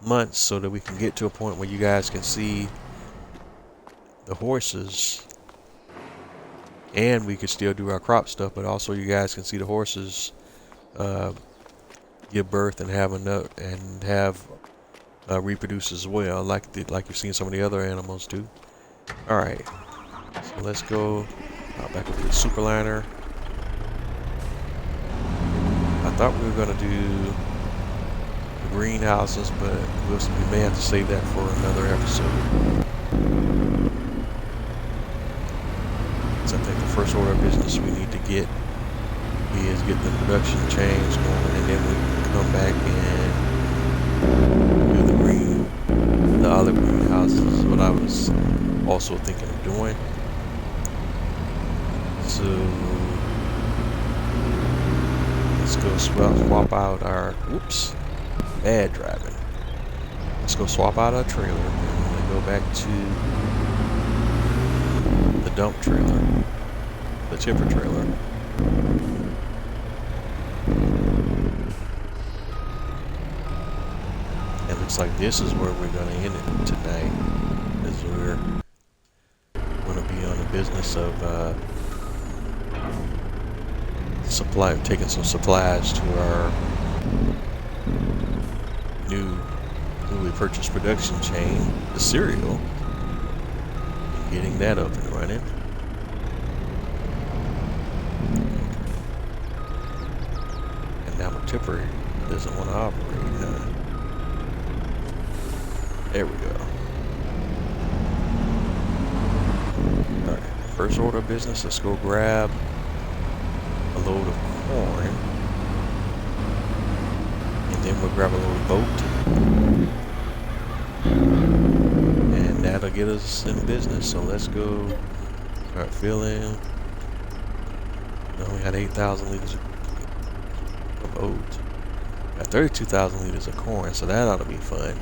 months, so that we can get to a point where you guys can see the horses, and we could still do our crop stuff, but also you guys can see the horses give birth and have reproduce as well, like you've seen some of the other animals do. All right, so let's go back over to the superliner. I thought we were gonna do the greenhouses, but we may have to save that for another episode. So I think the first order of business we need to get is get the production chains going, and then we can come back and do the olive greenhouses, what I was also thinking of doing. So let's go swap out our, bad driving. Let's go swap out our trailer and go back to the dump trailer, the tipper trailer. It looks like this is where we're going to end it tonight, as we're going to be on the business of taking some supplies to our newly purchased production chain, the cereal, and getting that up and running. And now my tipper doesn't want to operate, huh? There we go. Alright, first order of business, let's go grab a load of corn. then we'll grab a little boat, and that'll get us in business. So let's go start filling. We got 8,000 liters of oats. Got 32,000 liters of corn, so that ought to be fun.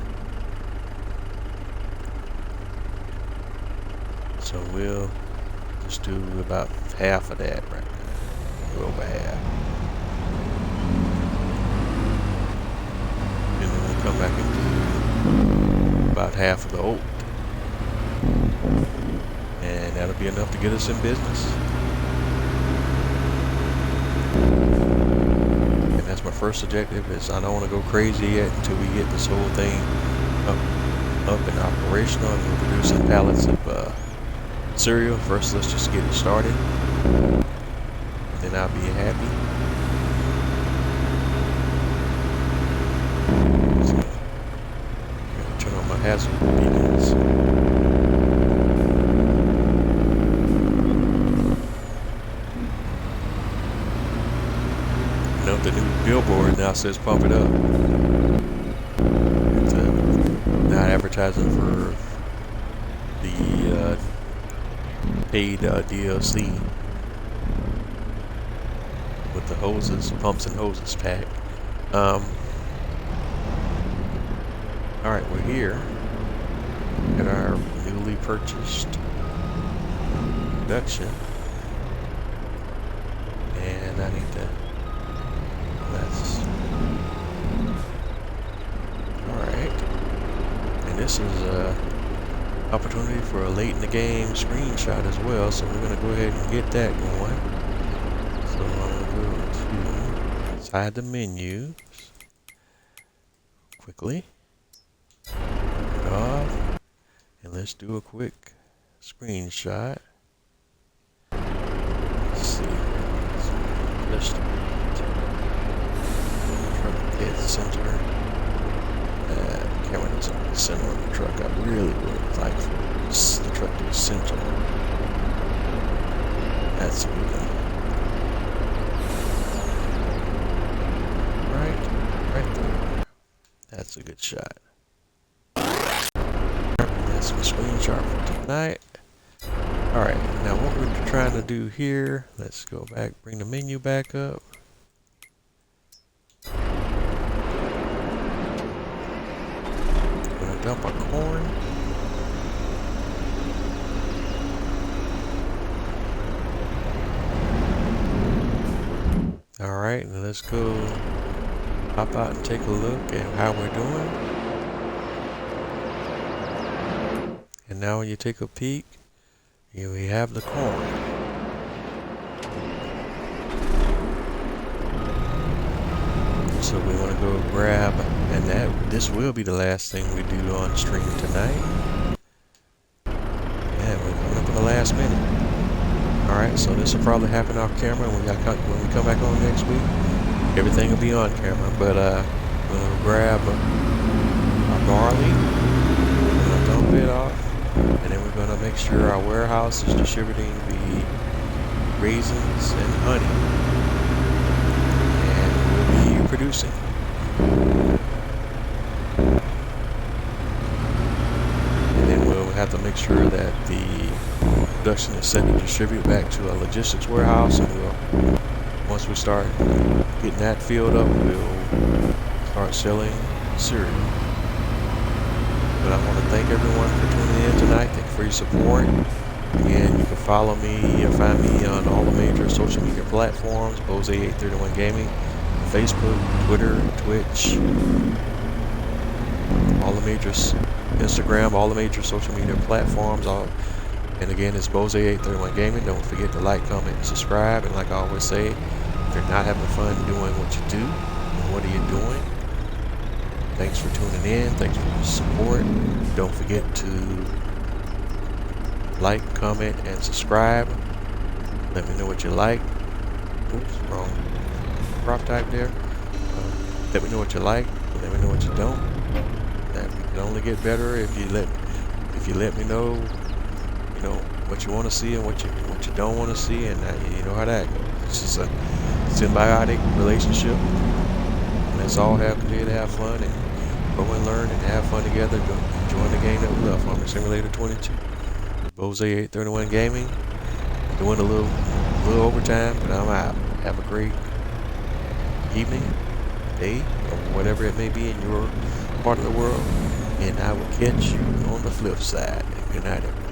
So we'll just do about half of that right now. A little over half. And then we'll come back and do about half of the oat. And that'll be enough to get us in business. And that's my first objective, is I don't want to go crazy yet until we get this whole thing up and operational, and we're producing pallets of cereal. First, let's just get it started, and then I'll be happy. So, I'm gonna turn on my hazard beacons. Note the new billboard now says "Pump it up." It's not advertising for the paid DLC with the hoses, pumps and hoses pack. Alright, we're here at our newly purchased production, and I need to, alright, and this is opportunity for a late in the game screenshot as well, so we're going to go ahead and get that going. So I'm going to go to inside the menus quickly, turn it off, and let's do a quick screenshot. Let's see, let's hit center. Camera doesn't center on the truck. I really would like for the truck to be center. That's good. Right there. That's a good shot. That's my screenshot for tonight. Alright, now what we're trying to do here, let's go back, bring the menu back up. Dump our corn. Alright, and let's go hop out and take a look at how we're doing. And now when you take a peek, here we have the corn. So we want to go grab, and this will be the last thing we do on stream tonight. And we're coming up in the last minute. Alright, so this will probably happen off camera when we come back on next week. Everything will be on camera, but we're going to grab our barley, we're going to dump it off, and then we're going to make sure our warehouse is distributing the raisins and honey. Producing. And then we'll have to make sure that the production is set to distribute back to a logistics warehouse, and once we start getting that filled up, we'll start selling cereal. But I want to thank everyone for tuning in tonight. Thank you for your support. Again, you can follow me or find me on all the major social media platforms, Bose831 Gaming. Facebook, Twitter, Twitch, all the major Instagram, all the major social media platforms. And again, it's Bose831 Gaming. Don't forget to like, comment, and subscribe. And like I always say, if you're not having fun doing what you do, then what are you doing? Thanks for tuning in. Thanks for your support. Don't forget to like, comment, and subscribe. Let me know what you like. Oops, wrong prop type there. Let me know what you like. Let me know what you don't. And we can only get better if you let me know, what you want to see and what you don't want to see, and you know how that goes. It's just a symbiotic relationship. Let's all continue to have fun and grow and learn and have fun together. Join the game that we love, Farming Simulator 22. Bose 831 Gaming. Doing a little overtime, but I'm out. Have a great evening, day, or whatever it may be in your part of the world. And I will catch you on the flip side. Good night, everyone.